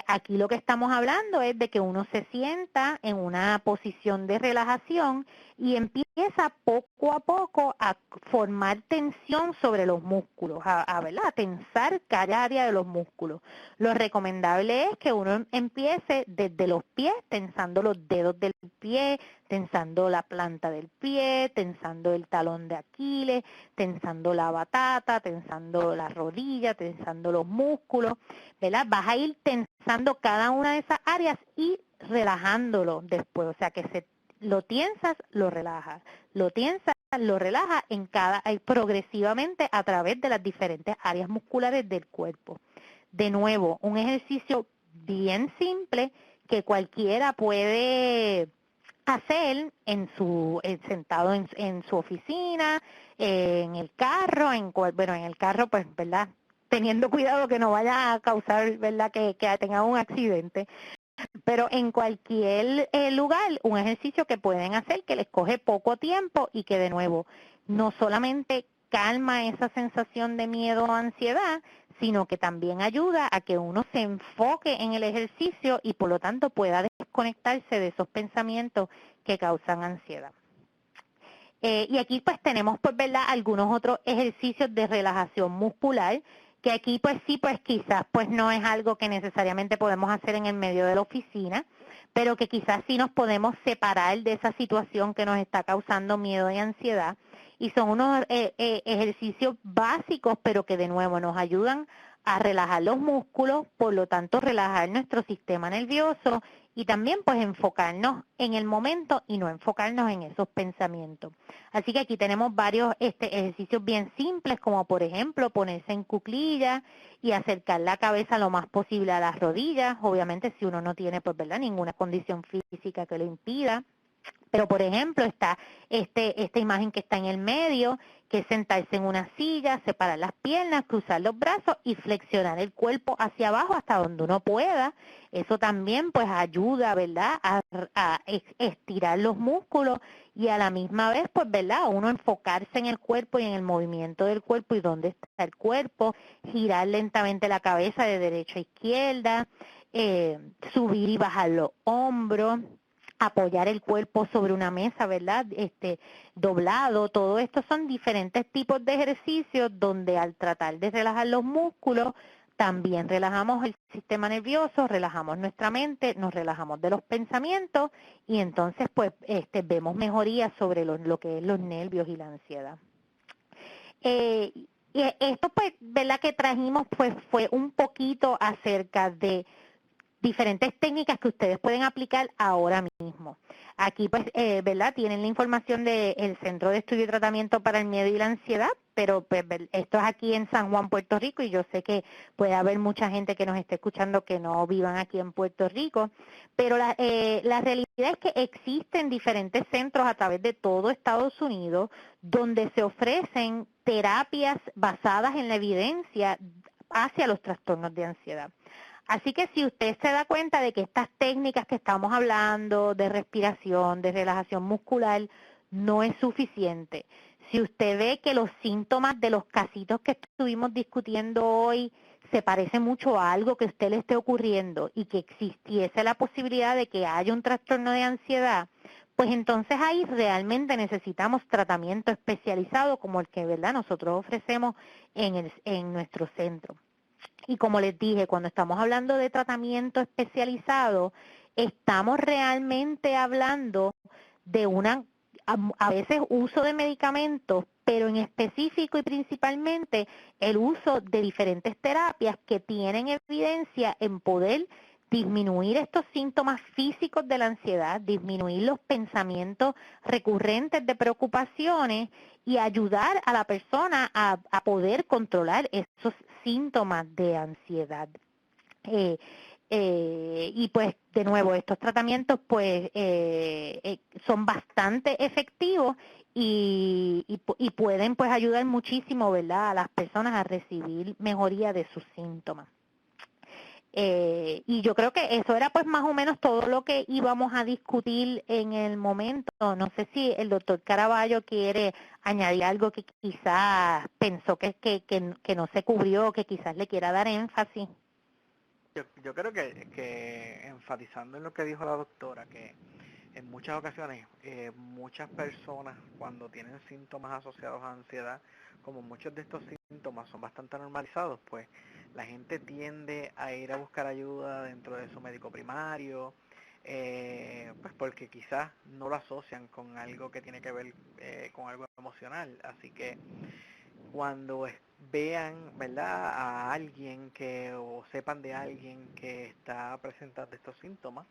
Aquí lo que estamos hablando es de que uno se sienta en una posición de relajación y empieza poco a poco a formar tensión sobre los músculos, ¿verdad?, a tensar cada área de los músculos. Lo recomendable es que uno empiece desde los pies, tensando los dedos del pie, tensando la planta del pie, tensando el talón de Aquiles, tensando la batata, tensando la rodilla, tensando los músculos, ¿verdad? Vas a ir tensando cada una de esas áreas y relajándolo después, o sea que lo tensas, lo relajas, lo tensas, lo relajas progresivamente a través de las diferentes áreas musculares del cuerpo. De nuevo, un ejercicio bien simple que cualquiera puede hacer sentado en su oficina, en el carro, en el carro, pues, ¿verdad?, teniendo cuidado que no vaya a causar, ¿verdad?, que tenga un accidente. Pero en cualquier lugar, un ejercicio que pueden hacer que les coge poco tiempo y que de nuevo no solamente calma esa sensación de miedo o ansiedad, sino que también ayuda a que uno se enfoque en el ejercicio y por lo tanto pueda desconectarse de esos pensamientos que causan ansiedad. Y aquí pues tenemos, pues, ¿verdad?, algunos otros ejercicios de relajación muscular, que aquí pues sí, pues quizás pues no es algo que necesariamente podemos hacer en el medio de la oficina, pero que quizás sí nos podemos separar de esa situación que nos está causando miedo y ansiedad. Y son unos ejercicios básicos, pero que de nuevo nos ayudan a relajar los músculos, por lo tanto relajar nuestro sistema nervioso y también pues enfocarnos en el momento y no enfocarnos en esos pensamientos. Así que aquí tenemos varios ejercicios bien simples, como por ejemplo ponerse en cuclillas y acercar la cabeza lo más posible a las rodillas, obviamente si uno no tiene, pues, ¿verdad?, ninguna condición física que lo impida. Pero, por ejemplo, está esta imagen que está en el medio, que es sentarse en una silla, separar las piernas, cruzar los brazos y flexionar el cuerpo hacia abajo hasta donde uno pueda. Eso también pues ayuda, ¿verdad?, a estirar los músculos y a la misma vez, pues, ¿verdad?, a uno enfocarse en el cuerpo y en el movimiento del cuerpo y dónde está el cuerpo, girar lentamente la cabeza de derecha a izquierda, subir y bajar los hombros, apoyar el cuerpo sobre una mesa, ¿verdad? Doblado, todo esto son diferentes tipos de ejercicios donde al tratar de relajar los músculos, también relajamos el sistema nervioso, relajamos nuestra mente, nos relajamos de los pensamientos y entonces pues vemos mejoría sobre lo que es los nervios y la ansiedad. Y esto pues, ¿verdad? Que trajimos pues fue un poquito acerca de diferentes técnicas que ustedes pueden aplicar ahora mismo. Aquí, pues, ¿verdad? Tienen la información del Centro de Estudio y Tratamiento para el Miedo y la Ansiedad, pero pues, esto es aquí en San Juan, Puerto Rico, y yo sé que puede haber mucha gente que nos esté escuchando que no vivan aquí en Puerto Rico, pero la realidad es que existen diferentes centros a través de todo Estados Unidos donde se ofrecen terapias basadas en la evidencia hacia los trastornos de ansiedad. Así que si usted se da cuenta de que estas técnicas que estamos hablando, de respiración, de relajación muscular, no es suficiente, si usted ve que los síntomas de los casitos que estuvimos discutiendo hoy se parece mucho a algo que a usted le esté ocurriendo y que existiese la posibilidad de que haya un trastorno de ansiedad, pues entonces ahí realmente necesitamos tratamiento especializado como el que, ¿verdad?, nosotros ofrecemos en nuestro centro. Y como les dije, cuando estamos hablando de tratamiento especializado, estamos realmente hablando de a veces uso de medicamentos, pero en específico y principalmente el uso de diferentes terapias que tienen evidencia en poder disminuir estos síntomas físicos de la ansiedad, disminuir los pensamientos recurrentes de preocupaciones y ayudar a la persona a poder controlar esos síntomas de ansiedad. Y pues de nuevo estos tratamientos pues son bastante efectivos y pueden pues ayudar muchísimo, ¿verdad?, a las personas a recibir mejoría de sus síntomas. Y yo creo que eso era pues más o menos todo lo que íbamos a discutir en el momento. No sé si el doctor Caraballo quiere añadir algo que quizás pensó que no se cubrió, que quizás le quiera dar énfasis. Yo creo que enfatizando en lo que dijo la doctora, que en muchas ocasiones muchas personas cuando tienen síntomas asociados a ansiedad, como muchos de estos síntomas son bastante normalizados, pues la gente tiende a ir a buscar ayuda dentro de su médico primario, pues porque quizás no lo asocian con algo que tiene que ver con algo emocional. Así que cuando vean, ¿verdad?, a alguien o sepan de alguien que está presentando estos síntomas,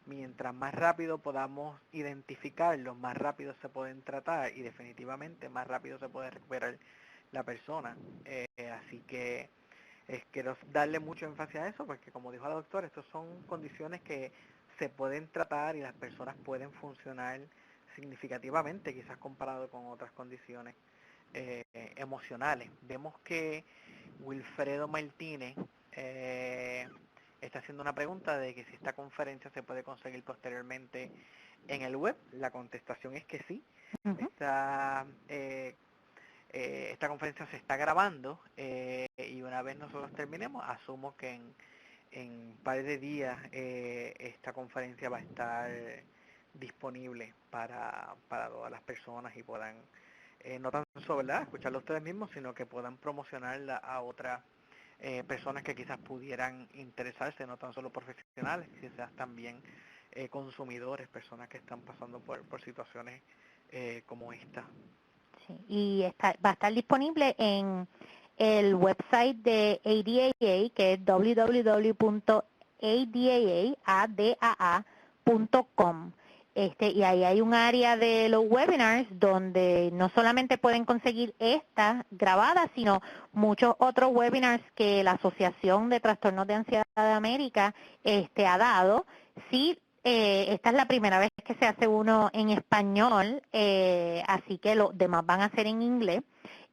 mientras más rápido podamos identificarlos, más rápido se pueden tratar y definitivamente más rápido se puede recuperar la persona. Así que quiero darle mucho énfasis a eso porque, como dijo la doctora, estas son condiciones que se pueden tratar y las personas pueden funcionar significativamente, quizás comparado con otras condiciones emocionales. Vemos que Wilfredo Martínez está haciendo una pregunta de que si esta conferencia se puede conseguir posteriormente en el web. La contestación es que sí. Uh-huh. Esta conferencia se está grabando y una vez nosotros terminemos, asumo que en un par de días esta conferencia va a estar disponible para todas las personas y puedan no tan solo, ¿verdad?, escucharlo ustedes mismos, sino que puedan promocionarla a otras personas que quizás pudieran interesarse, no tan solo profesionales, quizás también consumidores, personas que están pasando por situaciones como esta. Sí, y va a estar disponible en el website de ADAA, que es www.adaa.com. Y ahí hay un área de los webinars donde no solamente pueden conseguir esta grabada, sino muchos otros webinars que la Asociación de Trastornos de Ansiedad de América ha dado. Sí, esta es la primera vez que se hace uno en español, así que los demás van a ser en inglés,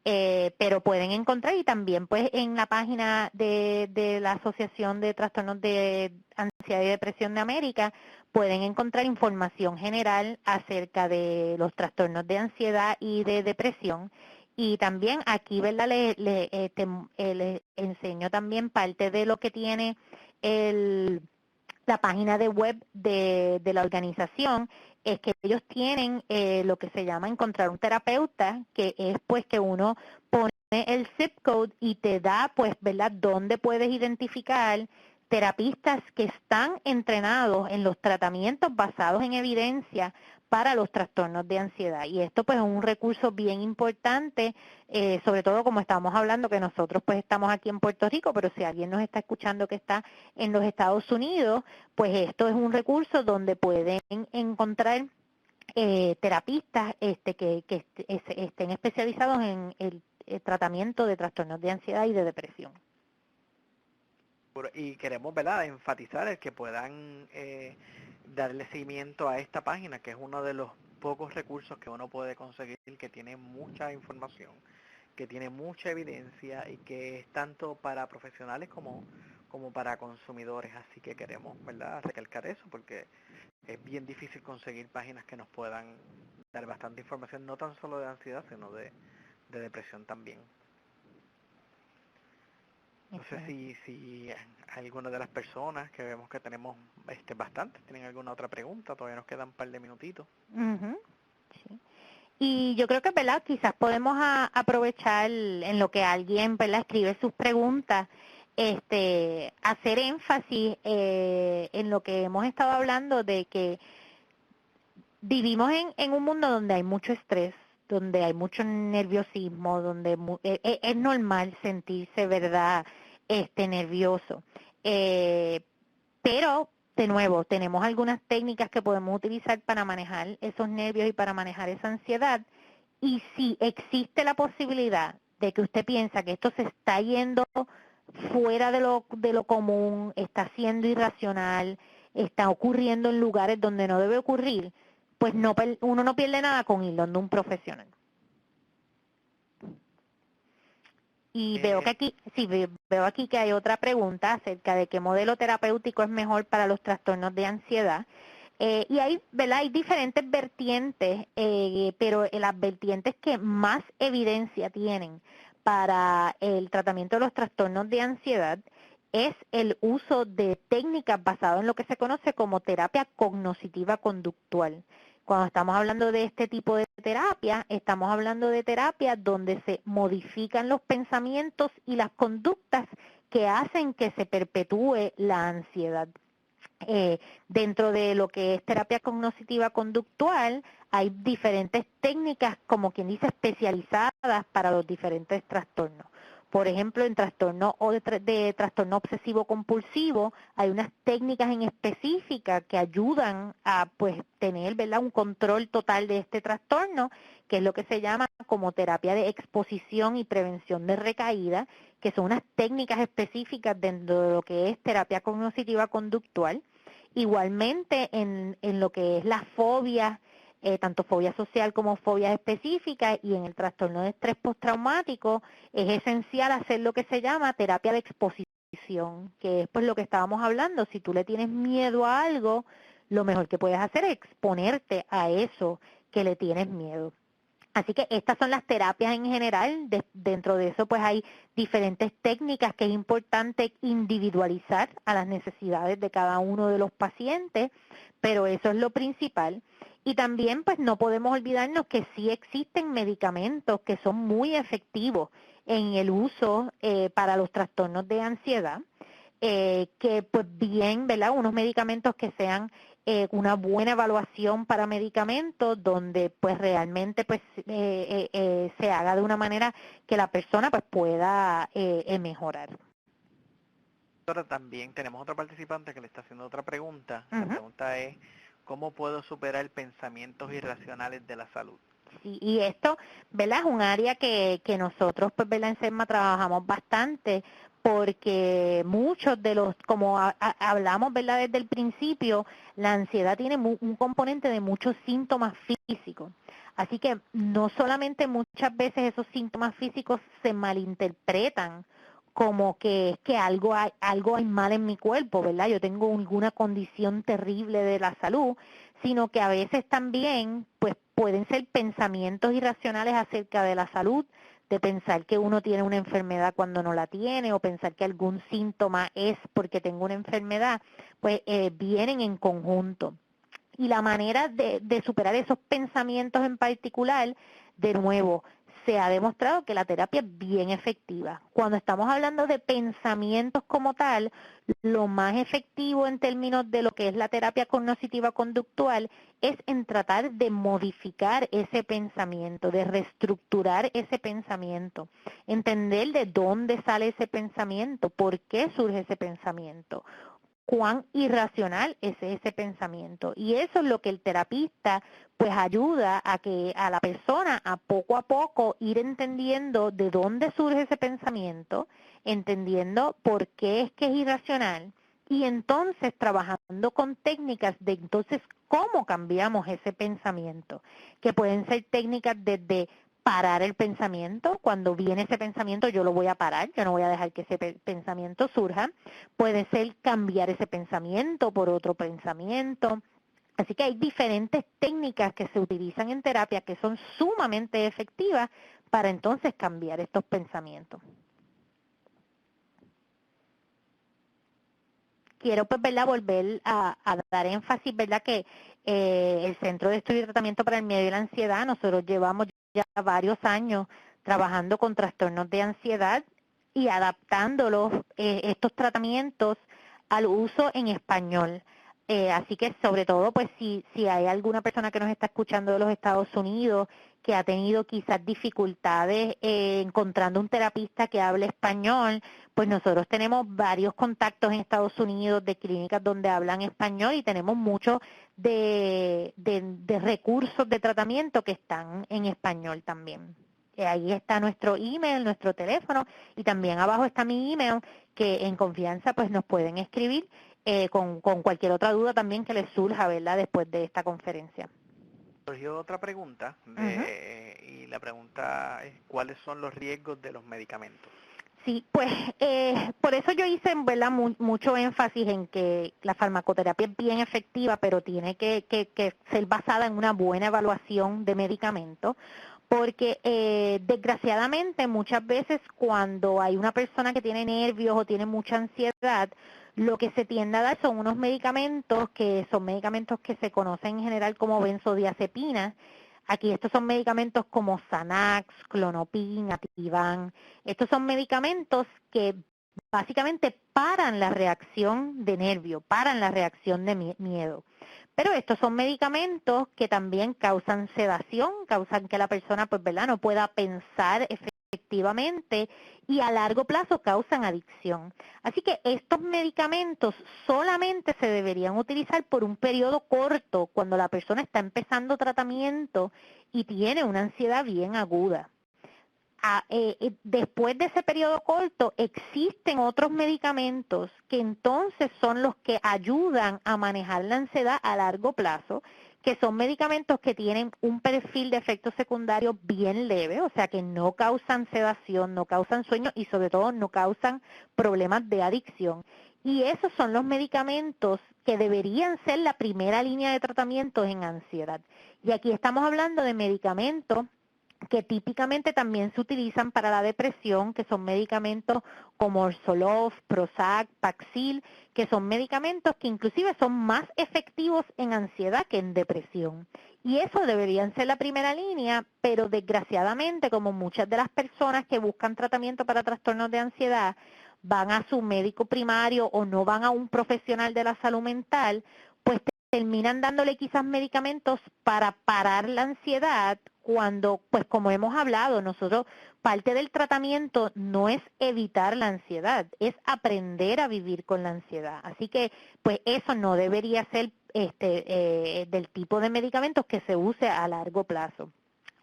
pero pueden encontrar y también pues en la página de la Asociación de Trastornos de Ansiedad y Depresión de América pueden encontrar información general acerca de los trastornos de ansiedad y de depresión. Y también aquí, ¿verdad?, les enseño también parte de lo que tiene el la página de web de la organización, es que ellos tienen lo que se llama encontrar un terapeuta, que es pues que uno pone el zip code y te da pues, ¿verdad?, dónde puedes identificar terapistas que están entrenados en los tratamientos basados en evidencia para los trastornos de ansiedad. Y esto pues es un recurso bien importante, sobre todo como estamos hablando que nosotros pues estamos aquí en Puerto Rico, pero si alguien nos está escuchando que está en los Estados Unidos, pues esto es un recurso donde pueden encontrar terapistas que estén especializados en el tratamiento de trastornos de ansiedad y de depresión. Y queremos, ¿verdad?, enfatizar el que puedan darle seguimiento a esta página, que es uno de los pocos recursos que uno puede conseguir, que tiene mucha información, que tiene mucha evidencia y que es tanto para profesionales como para consumidores. Así que queremos, ¿verdad?, recalcar eso, porque es bien difícil conseguir páginas que nos puedan dar bastante información, no tan solo de ansiedad, sino de depresión también. No sé si alguna de las personas que vemos que tenemos bastantes tienen alguna otra pregunta. Todavía nos quedan un par de minutitos. Sí. Y yo creo que, ¿verdad?, quizás podemos aprovechar en lo que alguien, ¿verdad?, escribe sus preguntas, hacer énfasis en lo que hemos estado hablando de que vivimos en un mundo donde hay mucho estrés, donde hay mucho nerviosismo, donde es normal sentirse, ¿verdad?, nervioso. Pero, de nuevo, tenemos algunas técnicas que podemos utilizar para manejar esos nervios y para manejar esa ansiedad. Y si existe la posibilidad de que usted piensa que esto se está yendo fuera de lo común, está siendo irracional, está ocurriendo en lugares donde no debe ocurrir, pues uno no pierde nada con ir donde un profesional. Y veo aquí que hay otra pregunta acerca de qué modelo terapéutico es mejor para los trastornos de ansiedad. Y ¿verdad?, hay diferentes vertientes, pero las vertientes que más evidencia tienen para el tratamiento de los trastornos de ansiedad es el uso de técnicas basadas en lo que se conoce como terapia cognitiva conductual. Cuando estamos hablando de este tipo de terapia, estamos hablando de terapia donde se modifican los pensamientos y las conductas que hacen que se perpetúe la ansiedad. Dentro de lo que es terapia cognitiva conductual, hay diferentes técnicas, como quien dice, especializadas para los diferentes trastornos. Por ejemplo, en trastorno de trastorno obsesivo compulsivo, hay unas técnicas en específica que ayudan a pues tener, ¿verdad?, un control total de este trastorno, que es lo que se llama como terapia de exposición y prevención de recaída, que son unas técnicas específicas dentro de lo que es terapia cognitiva conductual. Igualmente en lo que es la fobia, tanto fobia social como fobia específica, y en el trastorno de estrés postraumático es esencial hacer lo que se llama terapia de exposición, que es pues lo que estábamos hablando. Si tú le tienes miedo a algo, lo mejor que puedes hacer es exponerte a eso que le tienes miedo. Así que estas son las terapias en general. Dentro de eso pues hay diferentes técnicas que es importante individualizar a las necesidades de cada uno de los pacientes, pero eso es lo principal. Y también pues no podemos olvidarnos que sí existen medicamentos que son muy efectivos en el uso para los trastornos de ansiedad, que pues bien, ¿verdad?, unos medicamentos que sean una buena evaluación para medicamentos donde pues realmente pues se haga de una manera que la persona pues pueda mejorar. Ahora también tenemos otro participante que le está haciendo otra pregunta. La pregunta es, ¿cómo puedo superar pensamientos irracionales de la salud? Sí, y esto, ¿verdad?, es un área que nosotros, pues, ¿verdad?, en SEMA trabajamos bastante, porque muchos de los, como hablamos, ¿verdad?, desde el principio, la ansiedad tiene un componente de muchos síntomas físicos. Así que no solamente muchas veces esos síntomas físicos se malinterpretan como que algo hay mal en mi cuerpo, ¿verdad? Yo tengo alguna condición terrible de la salud, sino que a veces también pues pueden ser pensamientos irracionales acerca de la salud, de pensar que uno tiene una enfermedad cuando no la tiene o pensar que algún síntoma es porque tengo una enfermedad, pues vienen en conjunto. Y la manera de superar esos pensamientos en particular, de nuevo, se ha demostrado que la terapia es bien efectiva. Cuando estamos hablando de pensamientos como tal, lo más efectivo en términos de lo que es la terapia cognitiva conductual es en tratar de modificar ese pensamiento, de reestructurar ese pensamiento, entender de dónde sale ese pensamiento, por qué surge ese pensamiento, cuán irracional es ese pensamiento. Y eso es lo que el terapista pues ayuda a que a la persona a poco ir entendiendo de dónde surge ese pensamiento, entendiendo por qué es que es irracional y entonces trabajando con técnicas de entonces cómo cambiamos ese pensamiento, que pueden ser técnicas desde parar el pensamiento. Cuando viene ese pensamiento yo lo voy a parar, yo no voy a dejar que ese pensamiento surja. Puede ser cambiar ese pensamiento por otro pensamiento. Así que hay diferentes técnicas que se utilizan en terapia que son sumamente efectivas para entonces cambiar estos pensamientos. Quiero pues, ¿verdad?, volver a dar énfasis, ¿verdad?, que el Centro de Estudio y Tratamiento para el Miedo y la Ansiedad, nosotros llevamos ya varios años trabajando con trastornos de ansiedad y adaptándolos, estos tratamientos, al uso en español. Así que sobre todo, pues si hay alguna persona que nos está escuchando de los Estados Unidos que ha tenido quizás dificultades encontrando un terapista que hable español, pues nosotros tenemos varios contactos en Estados Unidos de clínicas donde hablan español y tenemos muchos de recursos de tratamiento que están en español también. Ahí está nuestro email, nuestro teléfono y también abajo está mi email que en confianza pues nos pueden escribir con cualquier otra duda también que les surja, ¿verdad?, después de esta conferencia. Surgió otra pregunta y la pregunta es ¿cuáles son los riesgos de los medicamentos? Sí, pues por eso yo hice, ¿verdad?, mucho énfasis en que la farmacoterapia es bien efectiva, pero tiene que ser basada en una buena evaluación de medicamentos, porque desgraciadamente muchas veces cuando hay una persona que tiene nervios o tiene mucha ansiedad, lo que se tiende a dar son unos medicamentos que son medicamentos que se conocen en general como benzodiazepinas. Aquí estos son medicamentos como Xanax, Clonopin, Ativan. Estos son medicamentos que básicamente paran la reacción de nervio, paran la reacción de miedo. Pero estos son medicamentos que también causan sedación, causan que la persona, pues, ¿verdad?, no pueda pensar efectivamente y a largo plazo causan adicción. Así que estos medicamentos solamente se deberían utilizar por un periodo corto cuando la persona está empezando tratamiento y tiene una ansiedad bien aguda. Después de ese periodo corto existen otros medicamentos que entonces son los que ayudan a manejar la ansiedad a largo plazo, que son medicamentos que tienen un perfil de efectos secundarios bien leve, o sea que no causan sedación, no causan sueño y sobre todo no causan problemas de adicción. Y esos son los medicamentos que deberían ser la primera línea de tratamiento en ansiedad. Y aquí estamos hablando de medicamentos que típicamente también se utilizan para la depresión, que son medicamentos como Zoloft, Prozac, Paxil, que son medicamentos que inclusive son más efectivos en ansiedad que en depresión. Y eso deberían ser la primera línea, pero desgraciadamente, como muchas de las personas que buscan tratamiento para trastornos de ansiedad van a su médico primario o no van a un profesional de la salud mental, pues terminan dándole quizás medicamentos para parar la ansiedad cuando, pues como hemos hablado, nosotros parte del tratamiento no es evitar la ansiedad, es aprender a vivir con la ansiedad. Así que, pues eso no debería ser del tipo de medicamentos que se use a largo plazo.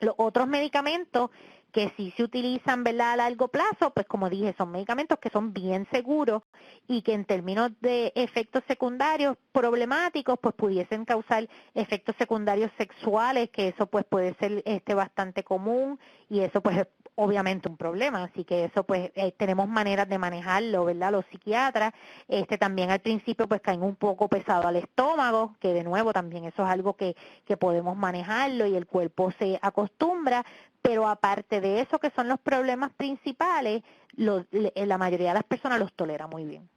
Los otros medicamentos que sí se utilizan, ¿verdad?, a largo plazo, pues como dije, son medicamentos que son bien seguros y que en términos de efectos secundarios problemáticos, pues pudiesen causar efectos secundarios sexuales, que eso pues puede ser bastante común y eso pues es obviamente un problema, así que eso pues tenemos maneras de manejarlo, ¿verdad?, los psiquiatras. También al principio pues caen un poco pesado al estómago, que de nuevo también eso es algo que podemos manejarlo y el cuerpo se acostumbra, pero aparte de eso, que son los problemas principales, la mayoría de las personas los tolera muy bien.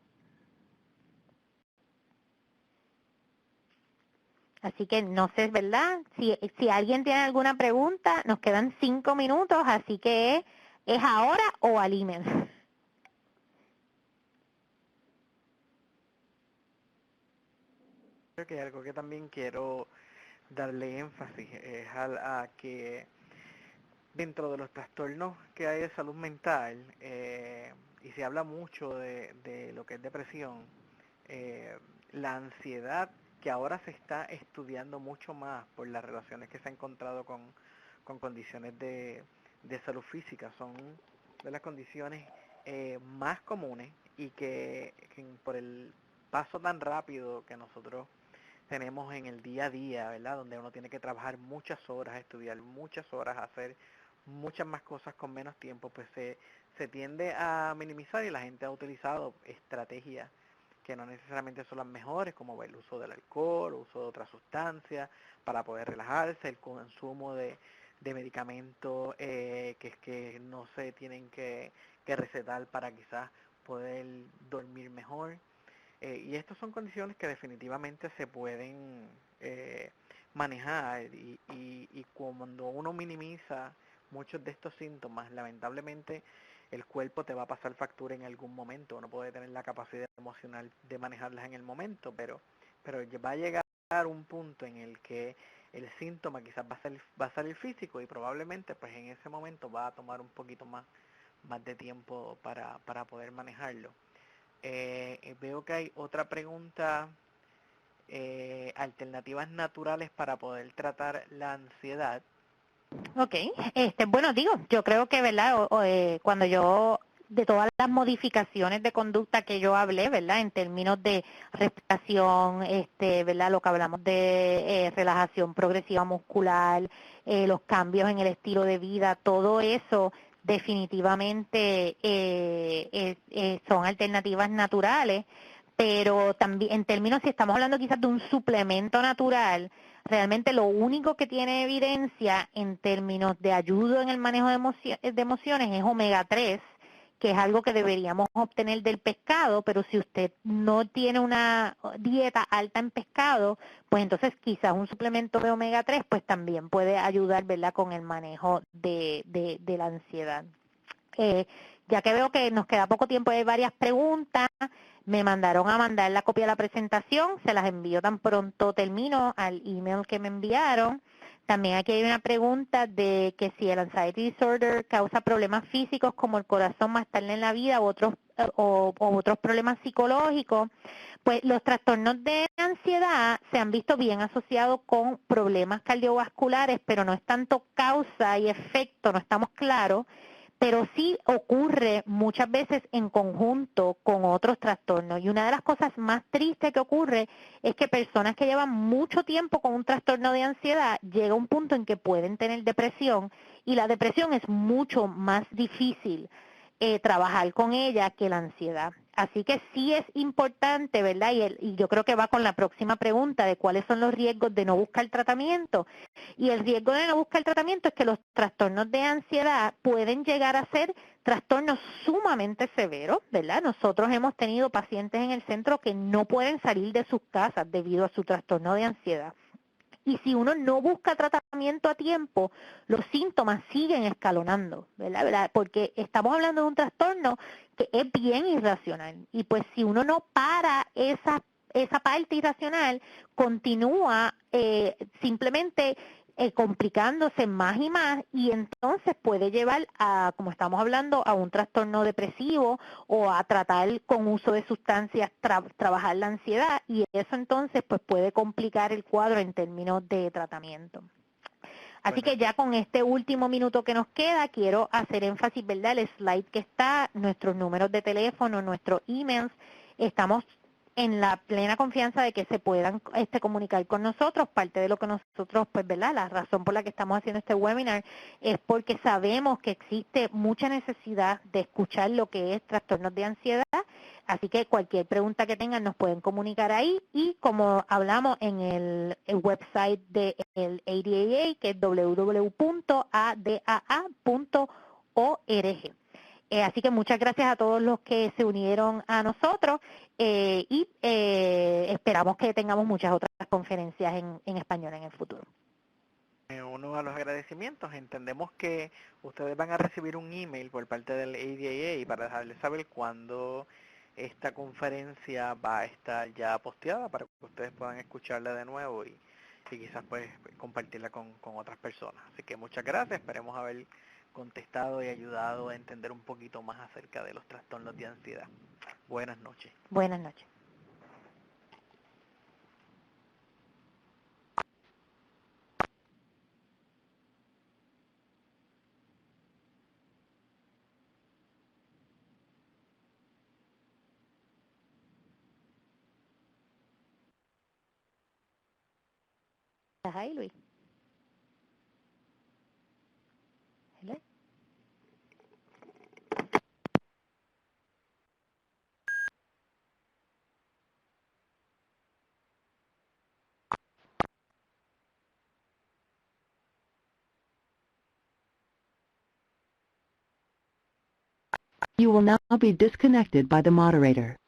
Así que no sé, ¿verdad? Si alguien tiene alguna pregunta, nos quedan 5 minutos, así que es ahora o al email. Creo que algo que también quiero darle énfasis es a que dentro de los trastornos que hay de salud mental, y se habla mucho de lo que es depresión, la ansiedad, que ahora se está estudiando mucho más por las relaciones que se ha encontrado con condiciones de salud física, son de las condiciones más comunes y que por el paso tan rápido que nosotros tenemos en el día a día, ¿verdad? Donde uno tiene que trabajar muchas horas, estudiar muchas horas, hacer muchas más cosas con menos tiempo, pues se tiende a minimizar y la gente ha utilizado estrategias que no necesariamente son las mejores, como el uso del alcohol, uso de otras sustancias para poder relajarse, el consumo de medicamentos que no se tienen que recetar para quizás poder dormir mejor. Y estas son condiciones que definitivamente se pueden manejar y cuando uno minimiza muchos de estos síntomas, lamentablemente el cuerpo te va a pasar factura en algún momento. Uno puede tener la capacidad emocional de manejarlas en el momento, pero va a llegar un punto en el que el síntoma quizás va a salir físico y probablemente pues en ese momento va a tomar un poquito más de tiempo para poder manejarlo. Veo que hay otra pregunta, alternativas naturales para poder tratar la ansiedad. Ok, bueno, yo creo que, ¿verdad? Cuando yo, de todas las modificaciones de conducta que yo hablé, ¿verdad? En términos de respiración, ¿verdad? Lo que hablamos de relajación progresiva muscular, los cambios en el estilo de vida, todo eso definitivamente son alternativas naturales, pero también en términos, si estamos hablando quizás de un suplemento natural, realmente lo único que tiene evidencia en términos de ayuda en el manejo de emociones es omega 3, que es algo que deberíamos obtener del pescado, pero si usted no tiene una dieta alta en pescado, pues entonces quizás un suplemento de omega 3 pues también puede ayudar, ¿verdad?, con el manejo de la ansiedad. Ya que veo que nos queda poco tiempo, hay varias preguntas. Me mandaron a mandar la copia de la presentación, se las envío tan pronto termino al email que me enviaron. También aquí hay una pregunta de que si el anxiety disorder causa problemas físicos como el corazón, malestar en la vida u otros problemas psicológicos. Pues los trastornos de ansiedad se han visto bien asociados con problemas cardiovasculares, pero no es tanto causa y efecto, no estamos claros, pero sí ocurre muchas veces en conjunto con otros trastornos. Y una de las cosas más tristes que ocurre es que personas que llevan mucho tiempo con un trastorno de ansiedad llega a un punto en que pueden tener depresión, y la depresión es mucho más difícil trabajar con ella que la ansiedad. Así que sí es importante, ¿verdad? Y yo creo que va con la próxima pregunta de cuáles son los riesgos de no buscar tratamiento. Y el riesgo de no buscar tratamiento es que los trastornos de ansiedad pueden llegar a ser trastornos sumamente severos, ¿verdad? Nosotros hemos tenido pacientes en el centro que no pueden salir de sus casas debido a su trastorno de ansiedad. Y si uno no busca tratamiento a tiempo, los síntomas siguen escalonando, ¿verdad? Porque estamos hablando de un trastorno que es bien irracional. Y pues si uno no para esa parte irracional, continúa simplemente complicándose más y más, y entonces puede llevar a, como estamos hablando, a un trastorno depresivo o a tratar con uso de sustancias, trabajar la ansiedad, y eso entonces pues puede complicar el cuadro en términos de tratamiento. Así que ya con este último minuto que nos queda, quiero hacer énfasis, ¿verdad? El slide que está, nuestros números de teléfono, nuestros emails, estamos en la plena confianza de que se puedan comunicar con nosotros. Parte de lo que nosotros, pues, ¿verdad? La razón por la que estamos haciendo este webinar es porque sabemos que existe mucha necesidad de escuchar lo que es trastornos de ansiedad, así que cualquier pregunta que tengan nos pueden comunicar ahí, y como hablamos en el website del ADAA, que es www.adaa.org. Así que muchas gracias a todos los que se unieron a nosotros, y esperamos que tengamos muchas otras conferencias en español en el futuro. Uno a los agradecimientos, entendemos que ustedes van a recibir un email por parte del ADAA para dejarles saber cuándo esta conferencia va a estar ya posteada para que ustedes puedan escucharla de nuevo y quizás pues compartirla con otras personas. Así que muchas gracias, esperemos haber contestado y ayudado a entender un poquito más acerca de los trastornos de ansiedad. Buenas noches. Buenas noches. ¿Estás ahí, Luis? Hello? You will now be disconnected by the moderator.